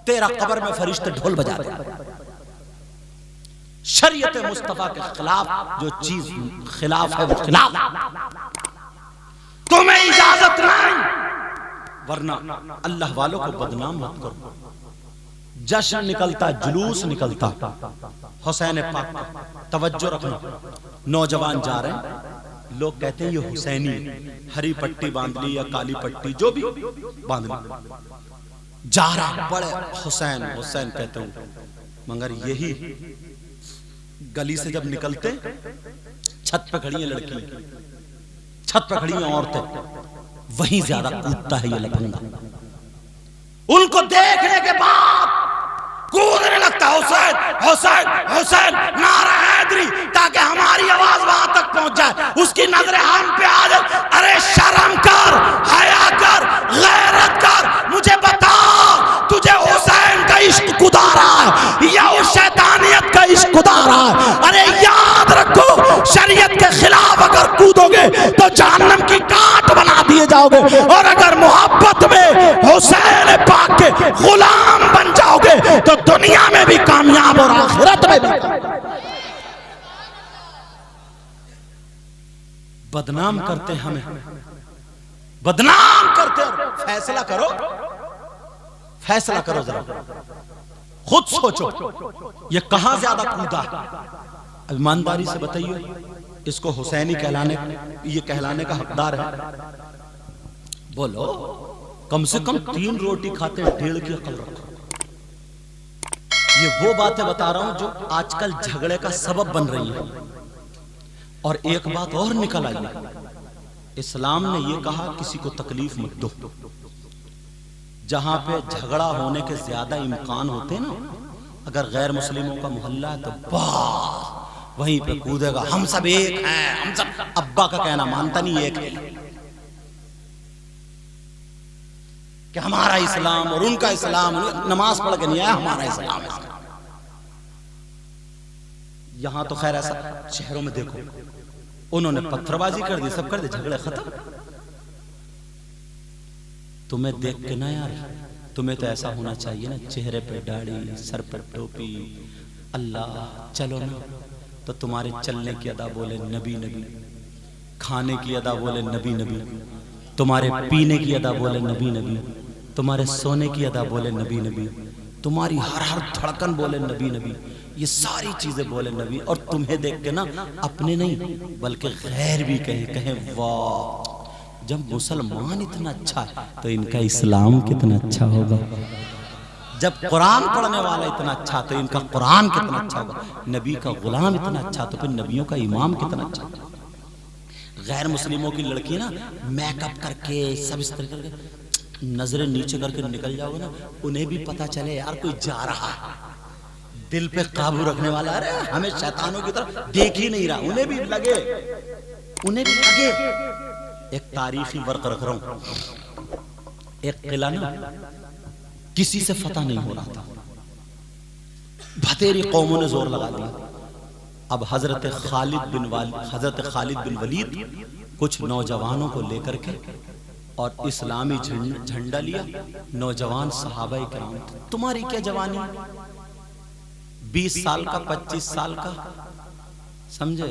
तेरा कब्र में फरिश्ते ढोल बजा दे। शरीयत मुस्तफा के खिलाफ जो चीज खिलाफ है वो खिलाफ, तुम्हें इजाजत नहीं, वरना अल्लाह वालों को बदनाम मत करो। जश्न निकलता, जुलूस निकलता हुसैन पाक का, तवज्जो रखना। नौजवान जा रहे हैं, लोग कहते हैं ये हुसैनी, हरी पट्टी बांध ली या काली पट्टी जो भी बांध ली, जा रहा बड़े हुसैन हुसैन कहते हैं। मगर यही गली से जब निकलते, छत पे खड़ी है लड़की, छत पे खड़ी हैं औरतें, वहीं ज्यादा कूदता है ये लफंगा। उनको देखने के बाद कूदने लगता है, हुसैन हुसैन हुसैन, नारा हैदरी, ताकि हमारी आवाज वहां तक पहुंच जाए, उसकी नजरें हम पे आ जाए। अरे शर्म कर, हया कर, गैरत कर, मुझे बता तुझे हुसैन का इश्क कुदा रहा है या उस शैतानियत का इश्क कुदा रहा है? अरे याद रखो, शरीयत के खिलाफ अगर कूदोगे तो जहन्नम की काट बना दिए जाओगे, और अगर मोहब्बत में हुसैन पाक के गुलाम बन जाओगे तो दुनिया में भी कामयाब और आखिरत में भी। बदनाम करते हमें, बदनाम करते। फैसला करो, फैसला करो जरा, खुद सोचो ये कहां ज्यादा कूदा। ईमानदारी से बताइए, इसको हुसैनी कहलाने का हकदार है? बोलो, कम से कम 3 रोटी खाते हैं, 1.5 की अकल रखो। ये वो बातें बता रहा हूं जो आजकल झगड़े का सबब बन रही है। और एक बात और निकल आई, इस्लाम ने ये कहा किसी को तकलीफ मत दो। जहां पे झगड़ा होने के ज्यादा इम्कान होते हैं ना, अगर गैर मुस्लिमों का मोहल्ला है तो बस वहीं पे कूदेगा, हम सब एक हैं, हम सब। अब्बा का कहना मानता नहीं, एक है कि हमारा इस्लाम और उनका इस्लाम, नमाज पढ़ के नहीं आया, हमारा इस्लाम है। यहां तो खैर ऐसा, शहरों में देखो, उन्होंने पत्थरबाजी कर दी, सब कर दी, झगड़े खत्म। तुम्हें देख के ना यार, तुम्हें तो ऐसा होना चाहिए ना, चेहरे पे दाढ़ी, सर पर टोपी, अल्लाह चलो ना, तो तुम्हारे चलने की अदा बोले नबी नबी, खाने की अदा बोले नबी नबी, तुम्हारे पीने की अदा बोले नबी नबी, तुम्हारे सोने की अदा बोले नबी नबी, तुम्हारी हर धड़कन बोले नबी नबी, ये सारी चीजें बोले नबी। और तुम्हें देख के ना अपने नहीं बल्कि गैर भी कहें वाह, जब मुसलमान इतना अच्छा है तो इनका इस्लाम कितना अच्छा होगा। जब कुरान पढ़ने वाला इतना अच्छा तो इनका कुरान कितना अच्छा होगा। नबी का गुलाम इतना अच्छा तो फिर नबियों का इमाम कितना अच्छा होगा। गैर मुस्लिमों की लड़की ना मेकअप करके सब इस तरह करके नजरें नीचे करके निकल जाओगे ना, उन्हें भी पता चले यार कोई जा रहा है, दिल पे काबू रखने वाला। अरे हमें शैतानों की तरफ देख ही नहीं रहा, उन्हें भी लगे, उन्हें भी लगे। एक तारीखी वर्क रख रहा हूं, एक किला ना किसी से फतह नहीं हो रहा था, बतेरी कौमों ने जोर लगा दिया। अब हजरत खालिद बिन वलीद कुछ नौजवानों को लेकर के और इस्लामी झंडा लिया। नौजवान सहाबा किराम, तुम्हारी क्या जवानी, 20 साल का, 25 साल का, समझे,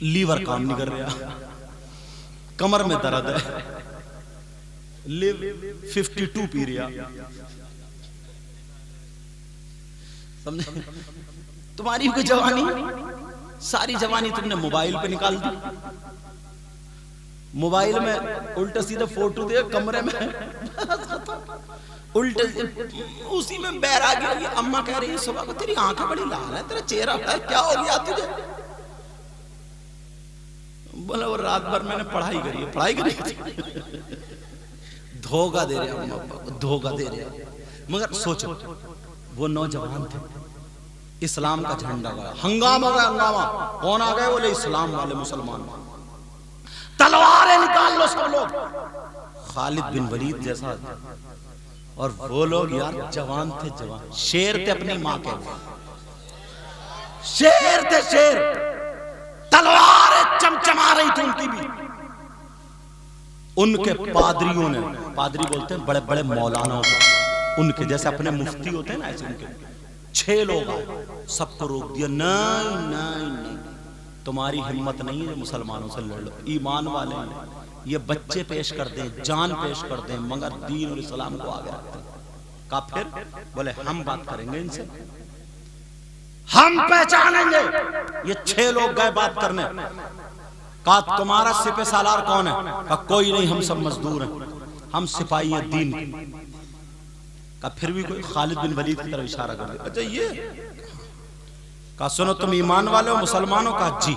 लीवर काम नहीं कर रहा, कमर में दर्द है, लिव 52 पी रहा, समझे। तुम्हारी कोई जवानी, सारी जवानी तुमने मोबाइल पे निकाल दी। मोबाइल में उल्टे सीधे फोटो दे, कमरे में उल्टे, उसी में बैरागी। अम्मा कह रही है सुबह को, तेरी आंखें बड़ी लाल है, तेरा चेहरा है, क्या हो गया तुझे? बोला वो रात भर मैंने पढ़ाई करी है। पढ़ाई करी? धोखा दे रहे अम्मा पापा, धोखा दे रहे। मगर सोचो, वो नौजवान थे, इस्लाम का झंडा गाया, हंगामा हो गया, हंगामा। कौन आ गए? बोले इस्लाम वाले मुसलमान, तलवारें निकाल लो सब लोग। खालिद बिन वलीद जैसा, और वो लोग यार जवान थे, जवान शेर थे, अपनी माँ के शेर थे, शेर। तलवारें चमचमा रही थी उनकी भी। उनके पादरियों ने, पादरी बोलते हैं बड़े बड़े मौलानाओं को, उनके जैसे अपने मुफ्ती होते हैं ना, ऐसे उनके 6 लोग आए, सबको रोक दिया। नहीं नहीं नहीं, तुम्हारी हिम्मत नहीं है, मुसलमानों से लड़ लो, ईमान वाले हैं, ये बच्चे पेश कर दें, जान पेश कर दें, मगर दीन और इस्लाम को आगे रखते हैं। काफिर बोले हम बात करेंगे इनसे, हम पहचानेंगे। ये 6 लोग गए बात करने। कहा तुम्हारा सिपह सालार कौन है? कहा कोई नहीं, हम सब मजदूर हैं, हम सिपाही हैं दीन के। कहा फिर भी कोई? खालिद बिन वलीद की तरफ इशारा कर दिया। अच्छा ये? कहा सुनो तुम ईमान वाले हो, मुसलमान हो? कहा जी।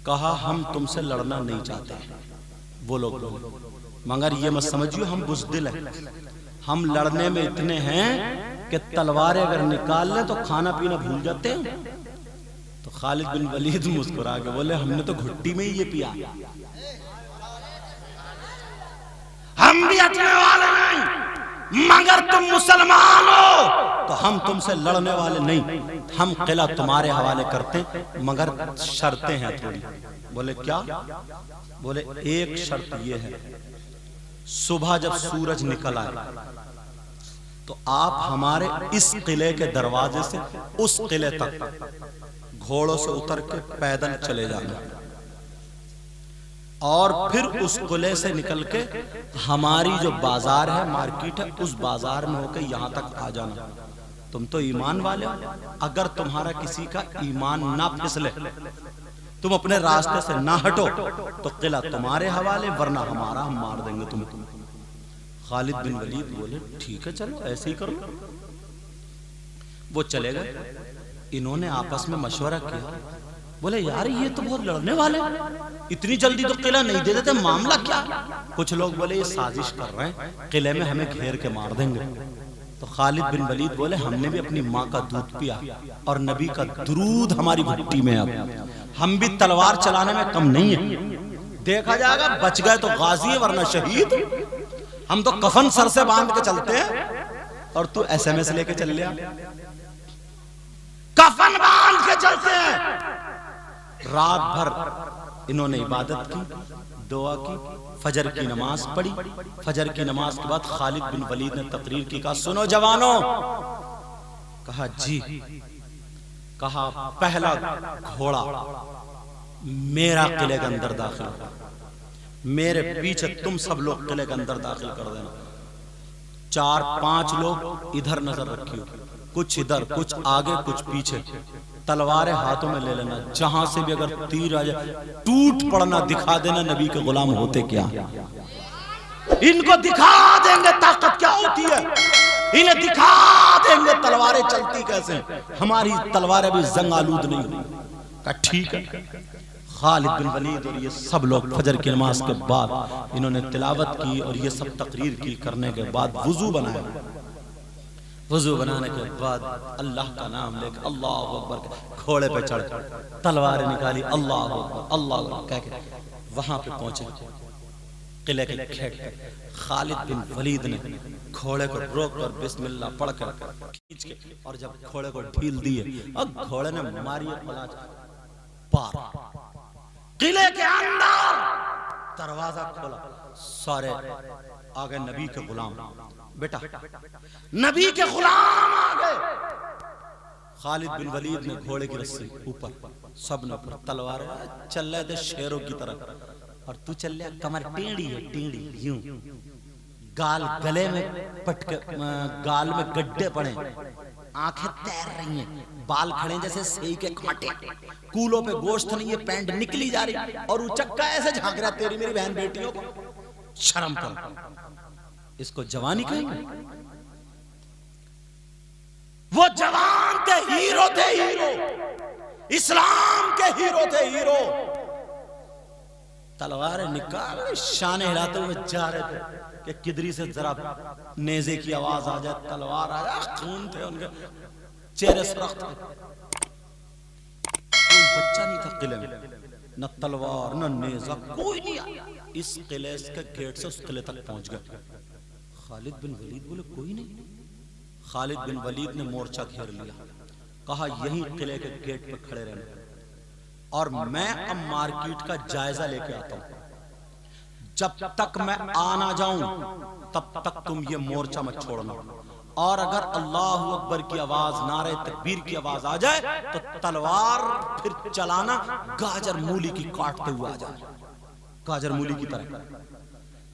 कहा हम तुमसे लड़ना नहीं चाहते। वो लोग मगर ये मत समझियो हम बुज़दिल हैं, हम लड़ने में इतने हैं कि तलवारें अगर निकाल लें तो खाना पीना भूल जाते हैं। तो खालिद बिन वलीद मुस्कुरा के बोले हमने तो घुट्टी में ही ये पिया, हम भी हटने वाले नहीं, मगर तुम मुसलमान हो तो हम तुमसे लड़ने वाले नहीं। हम किला तुम्हारे हवाले करते मगर शर्तें हैं थोड़ी। बोले क्या? बोले एक शर्त ये है, सुबह जब सूरज निकल आए तो आप हमारे इस किले के दरवाजे से उस किले तक घोड़ों से उतर के पैदल चले जाना। और फिर उस किले से निकल के हमारी जो बाजार है, मार्केट है, उस बाजार में होकर यहाँ तक आ जाना। तुम तो ईमान वाले हो, अगर तुम्हारा किसी का ईमान ना फिसले, तुम अपने रास्ते से ना हटो, तो किला तुम्हारे हवाले, वरना हमारा, हम मार देंगे तुम्हें। खालिद बिन वलीद बोले ठीक है चलो ऐसे ही कर लो। वो चले गए। इन्होंने आपस में मशवरा किया, बोले यार ये तो बहुत लड़ने वाले, इतनी जल्दी तो किला नहीं दे देते, मामला क्या? कुछ लोग बोले ये साजिश कर रहे हैं, किले में हमें घेर के मार देंगे। तो खालिद बिन वलीद बोले हमने भी अपनी माँ का दूध पिया और नबी का दुरूद हमारी भट्टी में, अब हम भी तलवार चलाने में कम नहीं है। देखा जाएगा, बच गए तो गाजी है वरना शहीद। हम तो कफन सर से बांध के चलते हैं और तू SMS लेके चल लिया। कफन बांध के चलते हैं। रात भर इन्होंने इबादत की, दुआ की, फजर की नमाज पढ़ी। फजर की नमाज के बाद खालिद बिन वलीद ने तकरीर की, कहा सुनो जवानों। कहा जी। कहा पहला घोड़ा मेरा किले के अंदर दाखिल हो, मेरे पीछे तुम सब लोग किले के अंदर दाखिल कर देना। 4-5 लोग इधर नजर रखियो, कुछ इधर, कुछ आगे, कुछ पीछे। तलवारें हाथों में ले लेना, जहां से भी अगर तीर आ जाए टूट पड़ना, दिखा देना नबी के गुलाम होते क्या। इनको दिखा देंगे ताकत क्या होती है, इन्हें दिखा देंगे तलवारें चलती कैसे। हमारी तलवारें भी जंग आलूद नहीं हुई। कहा ठीक है। खालिद बिन वलीद और ये सब लोग फजर की नमाज के बाद इन्होंने तिलावत की और ये सब तकरीर की। करने के बाद वुजू बनाया। वुजू बनाने के बाद अल्लाह का नाम लेकर अल्लाह अकबर, घोड़े पे चढ़, तलवारें निकाली, अल्लाह अकबर अल्लाह अकबर कह के वहां पे पहुंचे किले के खेत पे। खालिद बिन वलीद ने घोड़े को रोककर बिस्मिल्लाह पढ़कर खींच के, और जब घोड़े को ढील दिए और घोड़े ने मारी पलाच पार, किले के अंदर दरवाजा खोला, सारे आ गए नबी के गुलाम। बेटा नबी के गुलाम आ गए। खालिद बिन वलीद ने घोड़े की रस्सी ऊपर, सब ने ऊपर, तलवार चल रहे थे शेरों की तरह, और तू चल रहा कमर टेढ़ी है, टेढ़ी यूं, गाल गले में पटके, गाल में गड्ढे पड़े, आंखें तैर रही हैं, बाल खड़े जैसे सेई के कांटे, कूलों पे गोश्त नहीं है, पैंट निकली जा रही, और उचक्का ऐसे झांक रहा, तेरी मेरी बहन बेटियों को शर्म कर। इसको जवानी कहेंगे? वो जवान थे, हीरो थे, हीरो, इस्लाम के हीरो थे, हीरो। तलवारें निकाल शाने हिलाते हुए जा रहे थे कि किधरी से जरा नेज़े की आवाज आ जाए, तलवार आ जाए। खून थे उनके चेहरे सख्त थे। कोई बच्चा नहीं था किले में, न तलवार न नेज़ा, कोई नहीं आया। इस किले के गेट से उस किले तक पहुंच गए। खालिद बिन वलीद बोले कोई नहीं। खालिद बिन वलीद ने मोर्चा घेर लिया, कहा यहीं किले के गेट पर खड़े रहना, और मैं अब मार्केट का जायजा लेके आता हूं। जब तक मैं आ ना जाऊं तब तक तुम ये मोर्चा मत छोड़ना, और अगर अल्लाह अकबर की आवाज, नारे तकबीर की आवाज आ जाए तो तलवार फिर चलाना, गाजर मूली की काटते हुए आ जाना, गाजर मूली की तरह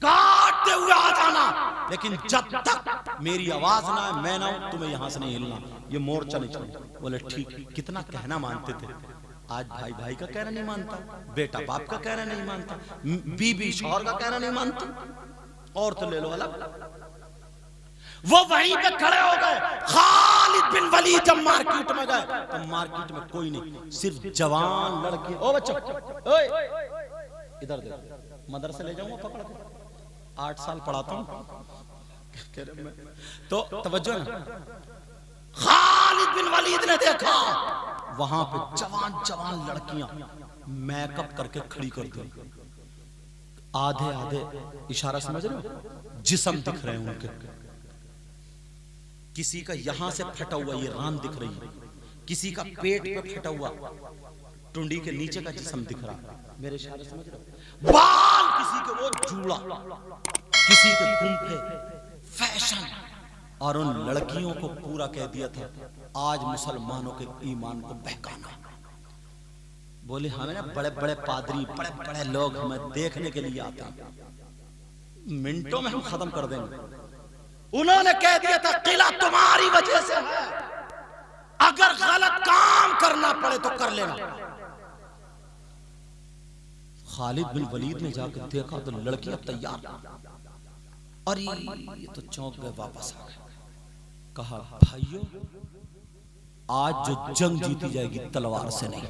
काटते हुए आ जाना। लेकिन जब तक मेरी आवाज ना है, मैं ना हूं, तुम्हें यहां से नहीं हिलना, ये मोर्चा नहीं छोड़ना। बोले ठीक। कितना कहना मानते थे। आज भाई भाई का कहना नहीं मानता, बेटा बाप का कहना नहीं मानता, बीबी शौहर का कहना नहीं मानता, और तो ले लो अलग। वो वहीं पे खड़े हो गए। खालिद बिन वलीद जब मार्केट में गए तो मार्केट में कोई नहीं, सिर्फ जवान लड़के। ओ बच्चों, इधर देखो, मदरसे ले जाऊंगा पकड़ के, 8 साल पढ़ाता हूं, तो तवज्जो ना। खालिद बिन वलीद ने देखा वहां पे जवान जवान लड़कियां मेकअप करके खड़ी कर दी, आधे आधे, इशारा समझ रहे हो, जिस्म दिख रहे हैं उनके। किसी का यहां से फटा हुआ ये रान दिख रही है, किसी का पेट पे फटा हुआ टुंडी के नीचे का जिस्म दिख रहा। मेरे इशारे समझ रहे हो? बाल किसी के वो जूड़ा, किसी के गुंफे, फैशन। और उन लड़कियों को पूरा कह दिया था आज मुसलमानों के ईमान को बहकाना। बोले हमें ना बड़े बड़े पादरी, बड़े बड़े लोग हमें देखने के लिए आते हैं, मिनटों में हम खत्म कर देंगे। उन्होंने कह दिया था किला तुम्हारी वजह से है, अगर गलत काम करना पड़े तो कर लेना। खालिद बिन वलीद ने जाकर देखा तो लड़कियां तैयार, और ये तो चौंक गए, वापस आ गए। कहा भाइयों, आज जो जंग जीती जाएगी तलवार से नहीं,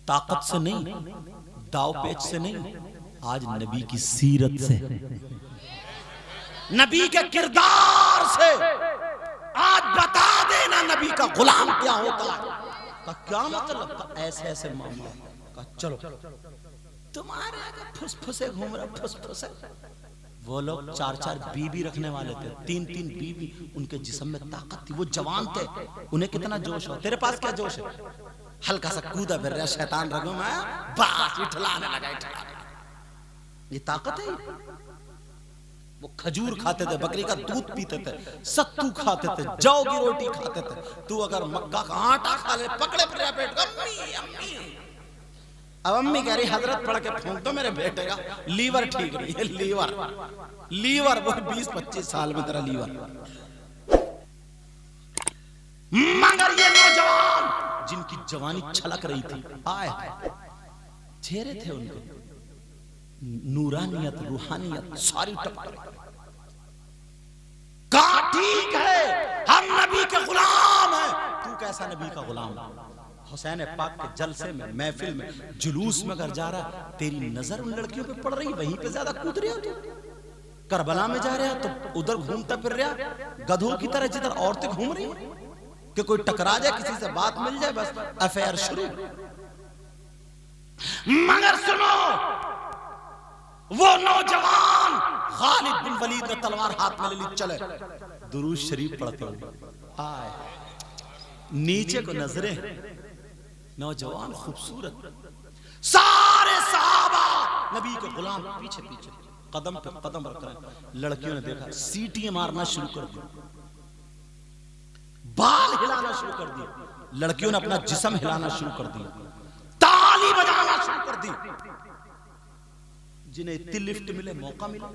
ताकत से नहीं, दाव पेच से नहीं, आज नबी की सीरत से, नबी के किरदार से। आज बता देना नबी का गुलाम क्या होता है। का क्या मतलब? का ऐसे ऐसे मामला। का चलो तुम्हारे आगे फुसफुसे घूम रहे, फुसफुसे। वो लोग 4-4 बीवी रखने वाले थे, 3-3 बीवी, उनके जिस्म में ताकत थी, वो जवान थे, उन्हें कितना जोश हो। तेरे पास क्या जोश है? हल्का सा कूदा फिर रहा शैतान रगों में, बस इठलाने लगा, इठलाने लगा। ये ताकत है। वो खजूर खाते थे, बकरी का दूध पीते थे, सत्तू खाते थे, जौ की रोटी खाते थे। तू अगर मक्का का आटा खा ले, पकड़े पकड़े पेट, अम्मी अम्मी। अब अम्मी कह रही हजरत पढ़ के फूंक दो मेरे बेटे का, लीवर ठीक नहीं है, लीवर वो 20-25 साल में तेरा लीवर। मगर ये नौजवान जिनकी जवानी छलक रही थी, आए चेहरे थे उनके, नूरानियत, रूहानियत सारी टपक रही। कहा ठीक है, हम नबी के गुलाम हैं। तू कैसा नबी का गुलाम? हुसैन पाक के जलसे में, महफिल में, जुलूस में अगर जा रहा, तेरी नजर उन लड़कियों पे पड़ रही, वहीं पे ज्यादा कूद रहे हो तू। करबला में जा रहा तो उधर घूमता फिर रहा गधों की तरह, जिधर औरतें घूम रही कि कोई टकरा जाए, किसी से बात मिल जाए, बस अफेयर शुरू। मगर सुनो, वो नौजवान खालिद बिन वलीद ने तलवार हाथ में ले ली, चले दुरूद शरीफ पढ़ते हुए आए। नीचे को नजरें, नौजवान खूबसूरत, सारे सहाबा नबी के गुलाम पीछे पीछे, कदम पे कदम रख रहे। लड़कियों ने देखा, सीटियां मारना शुरू कर दी, बाल हिलाना शुरू कर दिए, लड़कियों ने अपना जिस्म हिलाना शुरू कर दिया, ताली बजाना शुरू कर दी। जिन्हें इतनी लिफ्ट मिले, मौका मिले,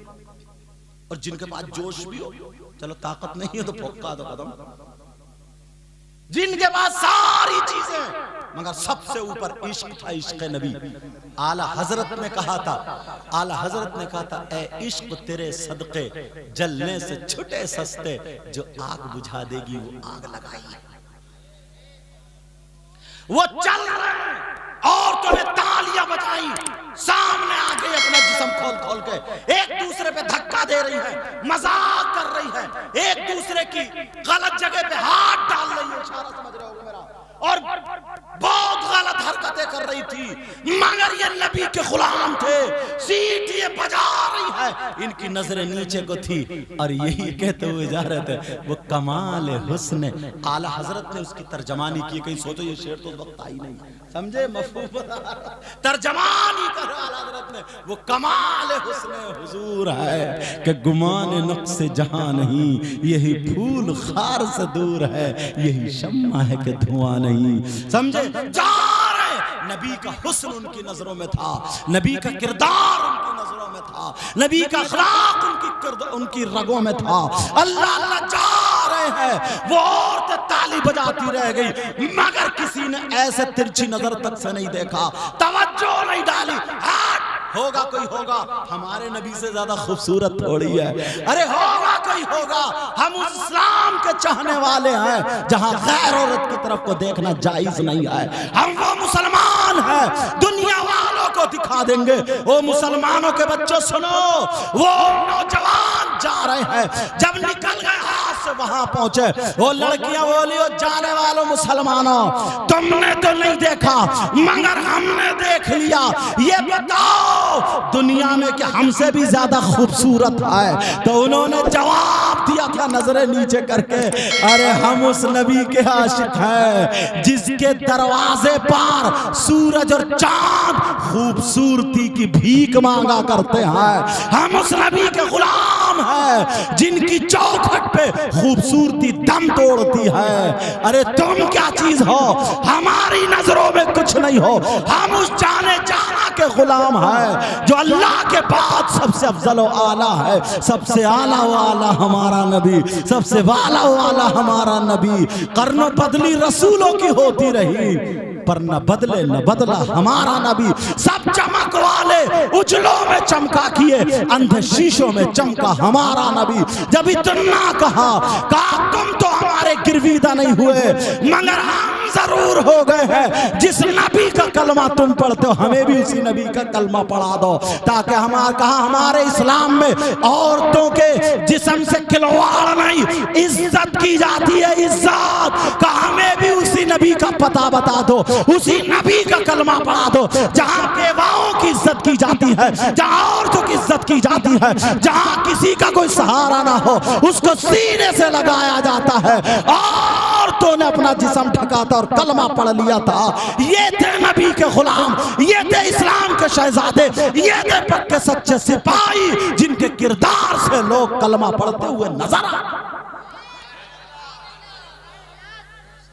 और जिनके पास जोश भी हो, चलो ताकत नहीं हो तो फौका दो कदम, जिनके पास सारी चीजें, मगर सबसे ऊपर इश्क था, इश्क नबी। आला हजरत ने कहा था, आला हजरत ने कहा था, ए इश्क तेरे सदके जलने से छुटे सस्ते, जो आग बुझा देगी वो आग लगाई। वो चल रहे, औरतों ने तालियां बजाई, सामने आ गई, अपना जिस्म खोल खोल के एक दूसरे पे धक्का दे रही है, मजाक कर रही है, एक दूसरे की गलत जगह पे हाथ डाल रही है, इशारा समझ रहे हो मेरा, और बहुत गलत हरकतें कर रही थी। मगर ये नबी के गुलाम थे, सीटियां बजा रही है, इनकी नजरें नीचे को थी, और यही कहते हुए जा रहे थे, वो कमाल हुस्न। आला हजरत ने उसकी तर्जमानी की। कहीं सोचो ये शेर तो उस वक्त आई नहीं, समझे? मफहूम तर्जमानी कर आला हजरत ने, वो कमाल हुस्न हुजूर है कि गुमान नक्श जहां नहीं, यही फूल खार से दूर है, यही शम्मा है कि धुआं नहीं। समझे? जा रहे, नबी का हुस्न उनकी नजरों में था, नबी का किरदार उनकी नजरों में था, नबी का अखलाक उनकी रगों में था। अल्लाह अल्लाह जा रहे हैं, वो औरतें ताली बजाती रह गई, मगर किसी ने ऐसे तिरछी नजर तक से नहीं देखा, तवज्जो नहीं डाली। होगा कोई होगा, हमारे नबी से ज्यादा खूबसूरत थोड़ी है। अरे होगा कोई होगा, हम इस्लाम के चाहने वाले हैं जहां गैर औरत की तरफ को देखना जायज नहीं है। हम वो मुसलमान हैं, दुनिया वालों को दिखा देंगे। वो मुसलमानों के बच्चों सुनो, वो नौजवान जा रहे हैं, जब निकल गए हाथ से वहां पहुंचे, वो लड़कियां बोली, वो जाने वालों मुसलमानों, तुमने तो नहीं देखा मगर हमने देख लिया, ये बताओ दुनिया में क्या हमसे भी ज्यादा खूबसूरत है? तो उन्होंने जवाब दिया था नजरें नीचे करके, अरे हम उस नबी के आशिक हैं जिसके दरवाजे पर सूरज और चांद खूबसूरती की भीख मांगा करते हैं। हम उस नबी के गुलाम गुलाम है, जिनकी चौखट पे खूबसूरती दम तोड़ती है। अरे तुम क्या चीज हो, हमारी नजरों में कुछ नहीं हो। हम उस जाने जाना के गुलाम है जो अल्लाह के बाद सबसे अफजल व आला है। सबसे आला व आला हमारा नबी, सबसे वाला व आला हमारा नबी। कर्नो बदली रसूलों की होती रही, पर न बदले न बदला हमारा नबी। सब चमक वाले उजलों में चमका किए, अंधे शीशों में चमका हमारा नबी। जब इतना कहा तुम तो हमारे गिरवीदा नहीं हुए, मगर हम जरूर हो गए हैं। जिस नबी का कलमा तुम पढ़ते हो, हमें भी उसी नबी का कलमा पढ़ा दो, ताकि हमारे इस्लाम में औरतों के जिस्म से खिलवाड़ नहीं, इज्जत की जाती है। इज्जत का हमें भी उसी नबी का पता बता दो, उसी नबी का कलमा पढ़ा दो, जहां बेवाओं की इज्जत की जाती है, जहां औरतों की इज्जत की जाती है, जहां किसी का कोई सहारा ना हो, उसको सीने से लगाया जाता है। औरतों ने अपना जिस्म ढका था और कलमा पढ़ लिया था। ये थे नबी के गुलाम, ये थे इस्लाम के शहजादे, ये थे पक्के सच्चे सिपाही, जिनके किरदार से लोग कलमा पढ़ते हुए नजर आए।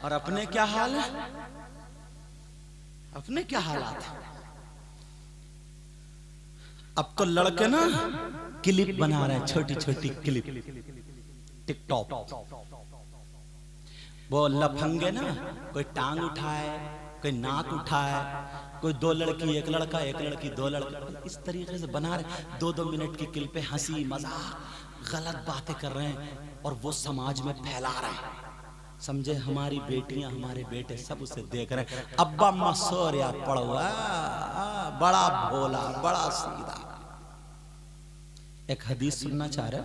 और अपने क्या हाल है, अपने क्या हालात है। अब तो लड़के ना क्लिप बना रहे हैं, छोटी छोटी क्लिप, टिकटॉक। वो लफंगे ना, कोई टांग उठाए, कोई नाक उठाए, कोई दो लड़की एक लड़का, एक लड़की दो लड़का, इस तरीके से बना रहे। 2-2 मिनट की क्लिपें, हंसी मजाक, गलत बातें कर रहे हैं और वो समाज में फैला रहे हैं। समझे हमारी बेटियां, हमारे बेटे सब उसे देख रहे हैं। अब्बा अम्मा सोर यार पढ़ो, बड़ा भोला, बड़ा सीधा। एक हदीस सुनना चाह रहे,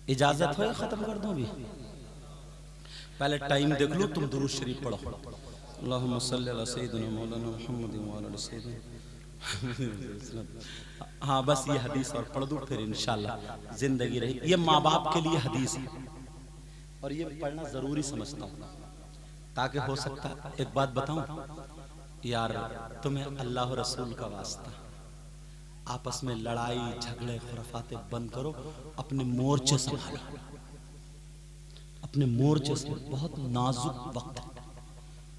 इजाजत हो खत्म कर दूं भी? पहले टाइम देख लो, तुम दुरूद शरीफ पढ़ो। अल्लाहुम्मा सल्ली अला सय्यिदिना मौलाना मुहम्मद व अला सय्यिदिना। हाँ बस ये हदीस और पढ़ दूं, फिर इंशाल्लाह जिंदगी रही। ये माँ बाप के लिए हदीस है और ये पढ़ना जरूरी समझता हूँ, ताकि हो सकता है। एक बात बताऊं यार, तुम्हें अल्लाह रसूल का वास्ता, आपस में लड़ाई झगड़े खुराफाते बंद करो, अपने मोर्चे संभालो, अपने मोर्चे से। बहुत नाजुक वक्त है,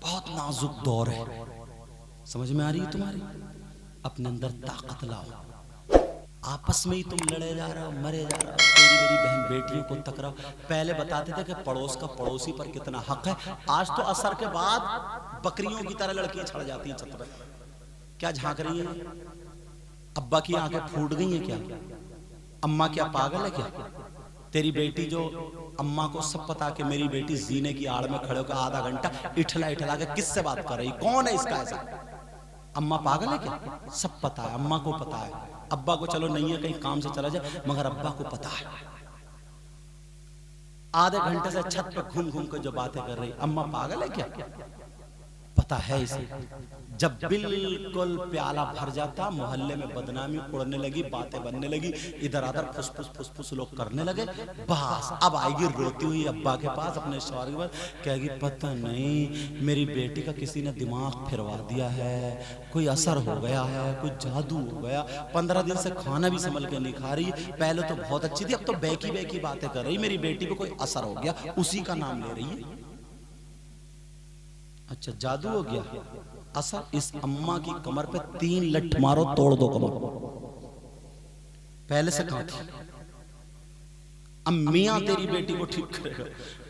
बहुत नाजुक दौर है। समझ में आ रही है तुम्हारी? अपने अंदर ताकत लाओ। आपस में ही तुम लड़े जा रहे हो, मरे जा रहे हो, तेरी मेरी बहन बेटियों को टकराओ। पहले बताते थे कि पड़ोस का पड़ोसी पर कितना हक है, आज तो असर के बाद बकरियों की तरह लड़कियां छड़ जाती हैं छत पर। क्या झांक रही है? अब्बा की आंखें फूट गई हैं क्या? अम्मा क्या पागल है क्या? तेरी बेटी जो अम्मा को सब पता कि मेरी बेटी जीने की आड़ में खड़े होकर आधा घंटा इठला इठला के किससे बात कर रही, कौन है इसका ऐसा? अम्मा पागल है क्या? सब पता है, अम्मा को पता है। अब्बा को चलो नहीं है, कहीं काम से चला जाए, मगर अब्बा को पता है। आधे घंटे से छत पर घूम घूम कर जो बातें कर रही, अम्मा पागल है क्या? पता है इसे। जब बिल्कुल प्याला भर जाता, मोहल्ले में बदनामी उड़ने लगी, बातें बनने लगी, इधर उधर फुसफुस फुसफुस लोग करने लगे, बस अब आएगी रोती हुई अब्बा के पास, अपने शौहर के पास, कहेगी पता नहीं मेरी बेटी का किसी ने दिमाग फिरवा दिया है, कोई असर हो गया है, कोई जादू हो गया। 15 दिन से खाना भी संभल के नहीं खा रही, पहले तो बहुत अच्छी थी, अब तो बैकी बैकी बातें कर रही, मेरी बेटी पे कोई असर हो गया, उसी का नाम ले रही है। अच्छा जादू हो गया असर? इस अम्मा की कमर पे 3 लठ मारो, तोड़ दो कमर। पहले से कहां थी? अब मियां तेरी बेटी को ठीक करेगा,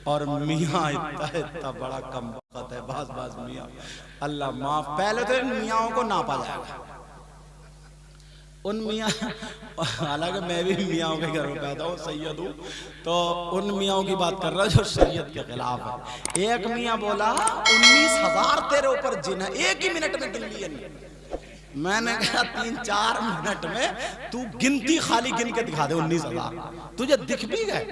और मियां इतना बड़ा कम वक्त है, बास बास मियां, अल्लाह माफ। पहले तो इन मियाओं को नापा जाएगा, उन मियाँ, हालांकि मैं भी मियाँओं के घर में पैदा हूँ, सैयद हूँ, तो उन मियाँओं की बात कर रहा है जो शरीयत के खिलाफ है। एक मियाँ बोला 19,000 तेरे ऊपर जिन है, एक ही मिनट में गिन लिए। मैंने कहा 3-4 मिनट में तू गिनती खाली गिन के दिखा दे 19,000, तुझे दिख भी गए।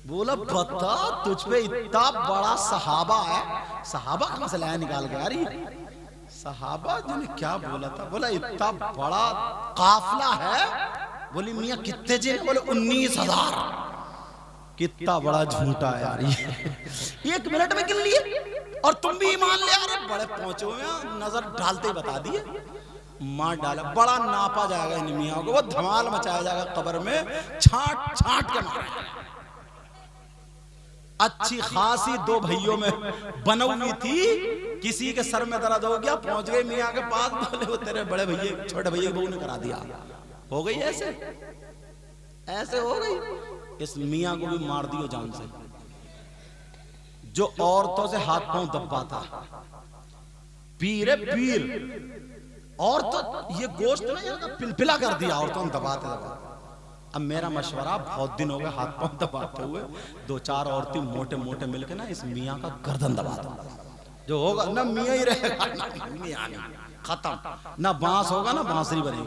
बोला बता तुझ पे इतना बड़ा सहाबा है, सहाबा का मसला है, निकाल के आ रही है। सहाबा जी ने क्या बोला था? बोला इतना बड़ा काफिला है। बोली मियाँ कितने जिन? बोले 19,000। कितना बड़ा झूठा है यार ये। 1 मिनट में गिन लिए और तुम भी ईमान ले आ रहे, बड़े पहुंचे हुए हैं, नजर डालते ही बता दिए। मार डाला, बड़ा नापा जाएगा इन मियाँ को, वो धमाल मचाया जाएगा कब्र में, छांट छांट के मारा जाएगा। अच्छी खासी दो भाइयों में बनी हुई थी, किसी के सर में दर्द हो गया, पहुंच गए मियाँ के पास, बोले वो तेरे बड़े भैया छोटे भैया की बहू ने करा दिया। हो गई ऐसे ऐसे हो गई। इस मियाँ को भी मार दियो जान से, जो औरतों से हाथ पांव दबाता, पीर पीर। और तो ये गोश्त ना पिलपिला कर दिया औरतों ने दबाते दबाते। अब मेरा मशवरा, बहुत दिन हो गए हाथ पांव दबाते हुए, 2-4 औरतें मोटे मोटे मिलकर ना इस मियाँ का गर्दन दबा दो, जो होगा ना मियाँ ही रहेगा, ना मियाँ नहीं, खत्म। ना बांस होगा ना बांसुरी बनेगी,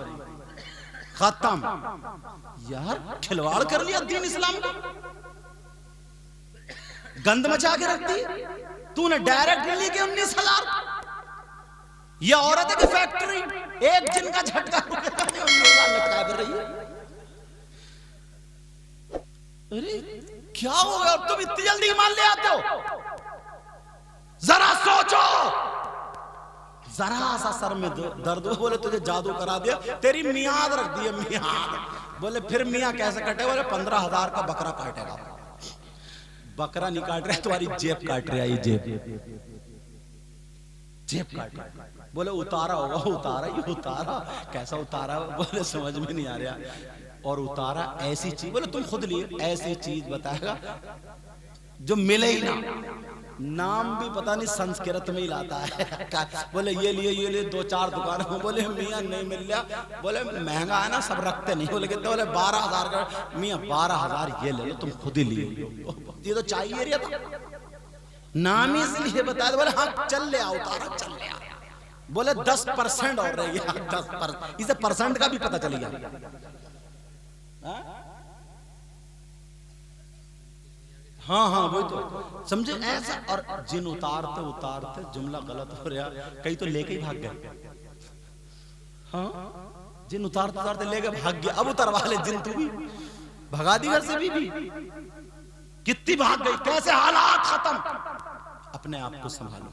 खत्म। यार खिलवाड़ कर लिया दीन इस्लाम का, गंद मचा के रख दी तूने। डायरेक्ट ली के 19,000। ये औरत है कि फैक्ट्री, एक जिन का झटका लटका कर रही है। अरे क्या हो गया, तुम इतनी जल्दी मान ले आते हो? जरा सोचो, जरा सा सर में दर्द हो, बोले तुझे जादू करा दिया, तेरी मियाद रख दी है, मियाद। बोले फिर मियाँ कैसे कटे? बोले 15,000 का बकरा काटेगा। बकरा नहीं काट रहा, तुम्हारी जेब काट रहा है, ये जेब काट रहा। बोले उतारा होगा, उतारा ही उतारा, कैसा उतारा? बोले समझ में नहीं आ रहा। और उतारा ऐसी चीज, बोले तुम खुद लिए, ऐसी चीज बताएगा जो मिले ही ना, नाम भी पता नहीं संस्कृत में ही लाता है। बोले ये लिए 2-4 दुकान, बोले मियाँ नहीं मिल रहा। बोले महंगा है ना, सब रखते नहीं। बोले कितने? बोले 12,000 का। मियाँ 12,000 ये ले लो, तुम खुद ही लिए, ये तो चाहिए रहा था, नाम ही इसलिए बताया। बोले हाँ चल ले आओ, उतारा चल ले आओ। बोले 10% और रह गया, 10%। इसे परसेंट का भी पता चल गया। हाँ हाँ वही तो समझे ऐसा। और जिन उतारते उतारते जुमला गलत हो रहा, कई तो लेके ही भाग गए। हाँ जिन उतारते उतारते लेके भाग गया, अब उतरवा ले जिन, तू भी भगा दी घर से भी। कितनी भाग गई, कैसे हालात खत्म। अपने आप को संभालो।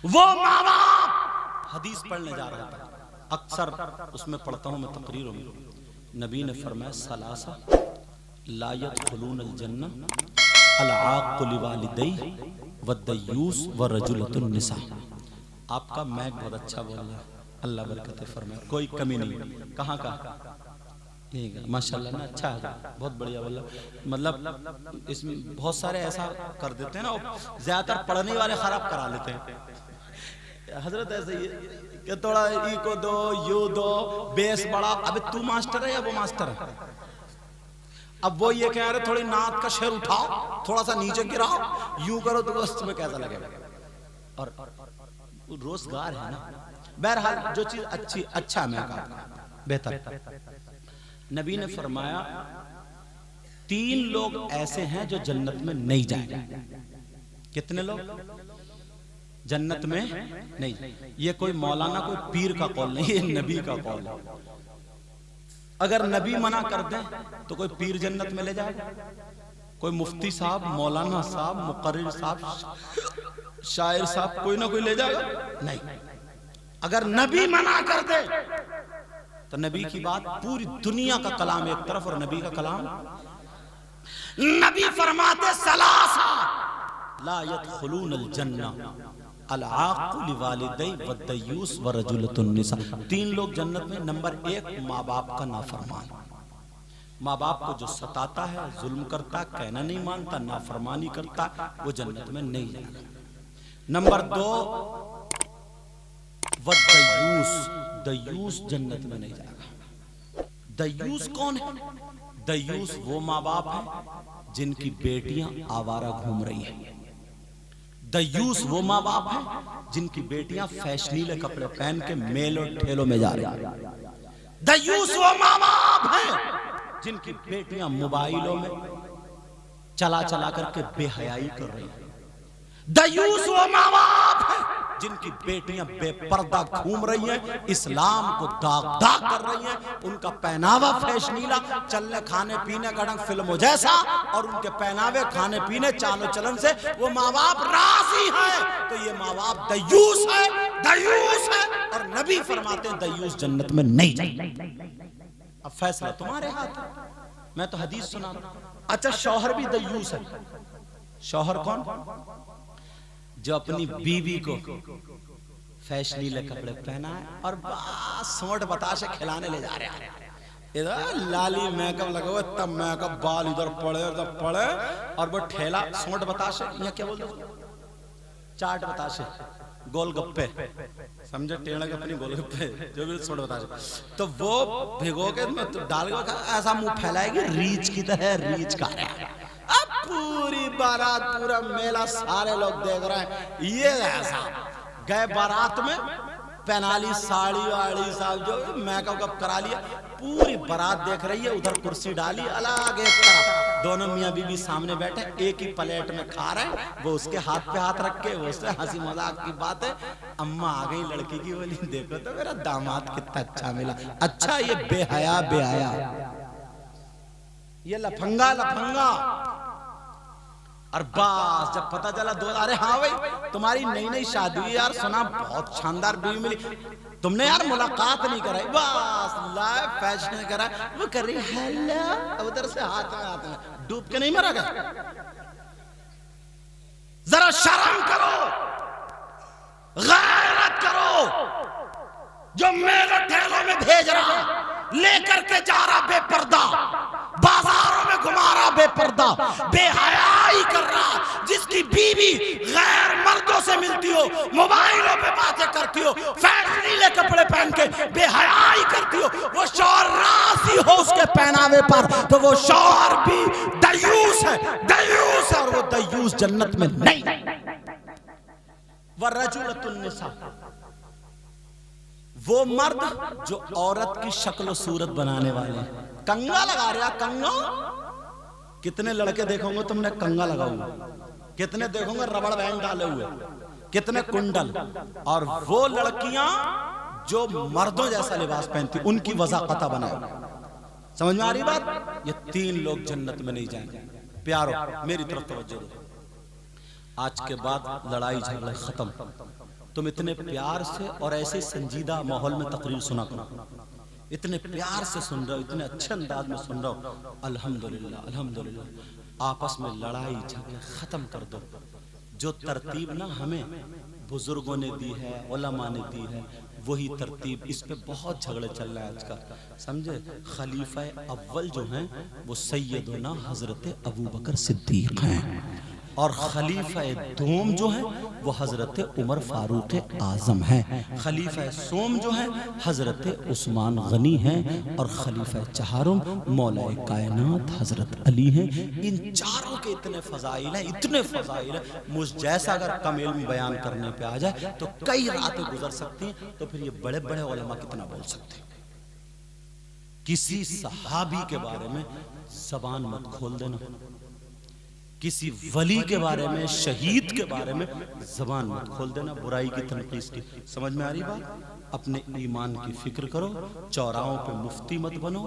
वो माँ बाप, हदीस पढ़ने जा रहा था, अक्सर उसमें पढ़ता हूं मैं तकरीरों में। नबी ने फरमाया सलासा ला यदखुलूनल जन्नह अल-आक़्क़ु लिवालिदैहि वद्दयूस वरजुलतुन निसा। आपका मैक बहुत अच्छा बोल रहा है, अल्लाह बरकत फरमाए, कोई कमी नहीं। कहाँ का? माशाल्लाह ना, अच्छा है, बहुत बढ़िया बोला। मतलब इसमें बहुत सारे ऐसा कर देते हैं ना, ज्यादातर पढ़ने वाले खराब करा लेते हैं। हजरत ऐसे ही कि थोड़ा ई को दो, यू दो, बेस बड़ा। अबे तू मास्टर है या वो मास्टर है? अब वो ये कह रहे थोड़ी नाक का शेर उठाओ, थोड़ा सा नीचे गिराओ, यूं करो तो तुम्हें कैसा लगेगा? और रोजगार है ना। बहरहाल जो चीज अच्छी, अच्छा मैं कहा बेहतर। नबी ने फरमाया 3 लोग ऐसे हैं जो जन्नत में नहीं जाएंगे। कितने लोग जन्नत में नहीं? ये कोई मौलाना कोई पीर का कौल नहीं, ये नबी का कौल है। अगर नबी मना कर दें तो कोई पीर जन्नत में ले जाएगा? कोई मुफ्ती साहब, मौलाना साहब, मुकर्रिर साहब, शायर साहब, कोई ना कोई ले जाएगा? नहीं। अगर नबी मना कर दे तो नबी की बात, पूरी दुनिया का कलाम एक तरफ और नबी का कलाम। नबी फरमाते सलासा ला यदखुलूनल जन्नह अल-आक़्क़ु लिवालिदैहि वद्दयूस वरजुलतुन निसा। 3 लोग जन्नत में। नंबर 1 माँ बाप का नाफरमान, माँ बाप को जो सताता है, जुल्म करता, कहना नहीं मानता, नाफरमानी करता, वो जन्नत में नहीं जाएगा। नंबर 2 वद्दयूस, दयूस जन्नत में नहीं जाएगा। दयूस कौन है? दयूस वो माँ बाप है जिनकी बेटियां आवारा घूम रही हैं। दयूस वो माँ बाप हैं जिनकी बेटियां फैशनीले कपड़े पहन के मेलों ठेलों में जा रही हैं। दयूस वो माँ बाप हैं जिनकी बेटियां मोबाइलों में चला चला करके बेहयाई कर रही हैं। दयूस वो माँ बाप हैं जिनकी बेटियां बेपर्दा घूम रही हैं, इस्लाम को दाग दाग कर रही हैं। उनका पहनावा फैशनीला, चलने खाने पीने का ढंग फिल्मों जैसा, और उनके पहनावे, खाने पीने, चालो चलन से वो माँ बाप राजी हैं। तो ये माँ बाप दयूस है, दयूस है। और नबी फरमाते हैं दयूस जन्नत में नहीं जाएगा। अब फैसला तुम्हारे हाथ है। मैं तो हदीस सुना रहा हूं। अच्छा, शौहर भी दयूस है। शौहर कौन? जो अपनी बीवी को फैशनीले कपड़े पहनाए और बस सोंठ बताशे खिलाने ले जा रहे हैं। इधर लाली मेकअप लगा हुआ, तब मेकअप, बाल इधर पड़े उधर पड़े, और वो ठेला सोंठ बताशे, यहाँ क्या बोलते हैं, चाट बताशे, गोलगप्पे, समझे, टेढ़ा के अपनी गोलगप्पे जो भी सोंठ बताशे, तो वो भिगो के तो डाल के ऐसा मुंह फैलाएगी रीछ की तरह, रीछ का अब पूरी बारात, पूरा मेला, सारे लोग देख रहे हैं। ये ऐसा गए बारात में, पहना ली साड़ी वाड़ी, साहब जो मेकअप करा लिया, पूरी बारात देख रही है, उधर कुर्सी डाली अलग एक तरफ, दोनों मियाँ बीवी सामने बैठे, एक ही प्लेट में खा रहे हैं, वो उसके हाथ पे हाथ रख के, वो उससे हंसी मजाक की बात है। अम्मा आ गई लड़की की, बोली देखो तो मेरा दामाद कितना अच्छा मिला। अच्छा, ये बेहया बेहया, ये लफंगा लफंगा। और बस जब पता चला दो, अरे हाँ भाई तुम्हारी नई नई शादी हुई यार, सुना बहुत शानदार बीवी मिली, तुमने यार मुलाकात नहीं कराई, बस लाइव फैशन करा, वो कर रही हेलो, उधर से हाथ में डूब के नहीं मरा गया। जरा शर्म करो, गैरत करो। जो मेरे ठेलों में भेज रहा, लेकर के जा रहा बेपर्दा, बाजारों में घुमा रहा बेपर्दा, बेहयाई कर रहा, जिसकी बीवी गैर मर्दों से मिलती हो, मोबाइलों पे बातें करती हो, फैशनीले कपड़े पहन के बेहयाई करती हो, वो शौहर राजी हो उसके पहनावे पर, तो वो शौहर भी दयूस है, दयूस है, और वो दयूस जन्नत में नहीं। वरजुलतुन निसा, वो मर्द जो औरत की शक्ल सूरत बनाने वाले, कंगा लगा रहा, कंगा। कितने लड़के देखोगे तुमने कंगा लगा हुआ, कितने देखोगे रबड़ बैंड डाले हुए, कितने कुंडल। और वो लड़कियां जो मर्दों जैसा लिबास पहनती, उनकी वजाकता बनाए। समझ में आ रही बात? ये तीन लोग जन्नत में नहीं जाएंगे। प्यारो मेरी तरफ तवज्जो दो, आज के बाद लड़ाई झगड़े खत्म। तुम इतने प्यार से और ऐसे संजीदा माहौल में तकरीर सुना करो, इतने प्यार से सुन रहे हो, इतने अच्छे अंदाज में सुन रहे हो, अल्हम्दुलिल्लाह अल्हम्दुलिल्लाह। आपस में लड़ाई झगड़े खत्म कर दो। जो तरतीब ना हमें बुजुर्गों ने दी है, उलमा ने दी है, वही तरतीब। इस पे बहुत झगड़े चल रहे हैं आजकल, समझे। खलीफा अव्वल जो हैं वो सैयदना हजरत अबू बकर सिद्दीक हैं, और खलीफा दोम जो है वो हजरत उमर फारूक आजम है, खलीफा सोम जो है हजरत उस्मान गनी है, और खलीफा चहारुम मौला कायनात हजरत अली हैं। इन चारों के इतने फजाइल हैं, इतने फजाइल हैं। मुझ जैसा अगर कम इल्म बयान करने पे आ जाए तो कई रातें गुजर सकती हैं, तो फिर ये बड़े बड़े उलमा कितना बोल सकते हैं। किसी सहाबी के बारे में जबान मत खोल देना, किसी वली के बारे में, शहीद के बारे में जबान मत खोल देना, बुराई की तनकीस की। समझ में आ रही बात? अपने ईमान की फिक्र करो, चौराहों पे मुफ्ती मत बनो,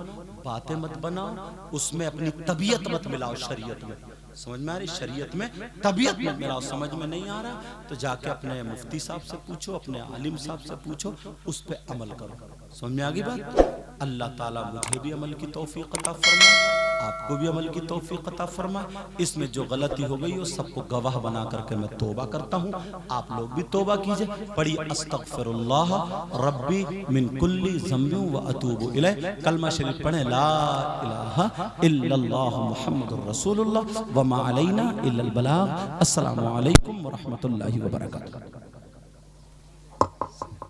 बातें मत बनाओ, उसमें अपनी तबीयत मत मिलाओ शरीयत में। समझ में आ रही? शरीयत में तबीयत मत मिलाओ। समझ में नहीं आ रहा तो जाके अपने मुफ्ती साहब से पूछो, अपने आलिम साहब से पूछो, उस पे अमल करो। समझ में आ गई बात? अल्लाह ताला मुझे भी अमल की तौफीक अता फरमाए, आपको भी अमल की तौफीक अता फरमाए। इसमें जो गलती हो गई हो सबको गवाह बना करके मैं तौबा करता हूँ, आप लोग भी तौबा कीजिए। पढ़िए अस्तगफिरुल्लाह रब्बी मिन कुल्ली ज़म्बिन व अतूबु इलैह। कलमा शरीफ पढ़े, ला इलाहा इल्लल्लाह मुहम्मदुर रसूलुल्लाह व मा अलैना इल्लल बलाग। अस्सलामु अलैकुम व रहमतुल्लाहि व बरकातुहू।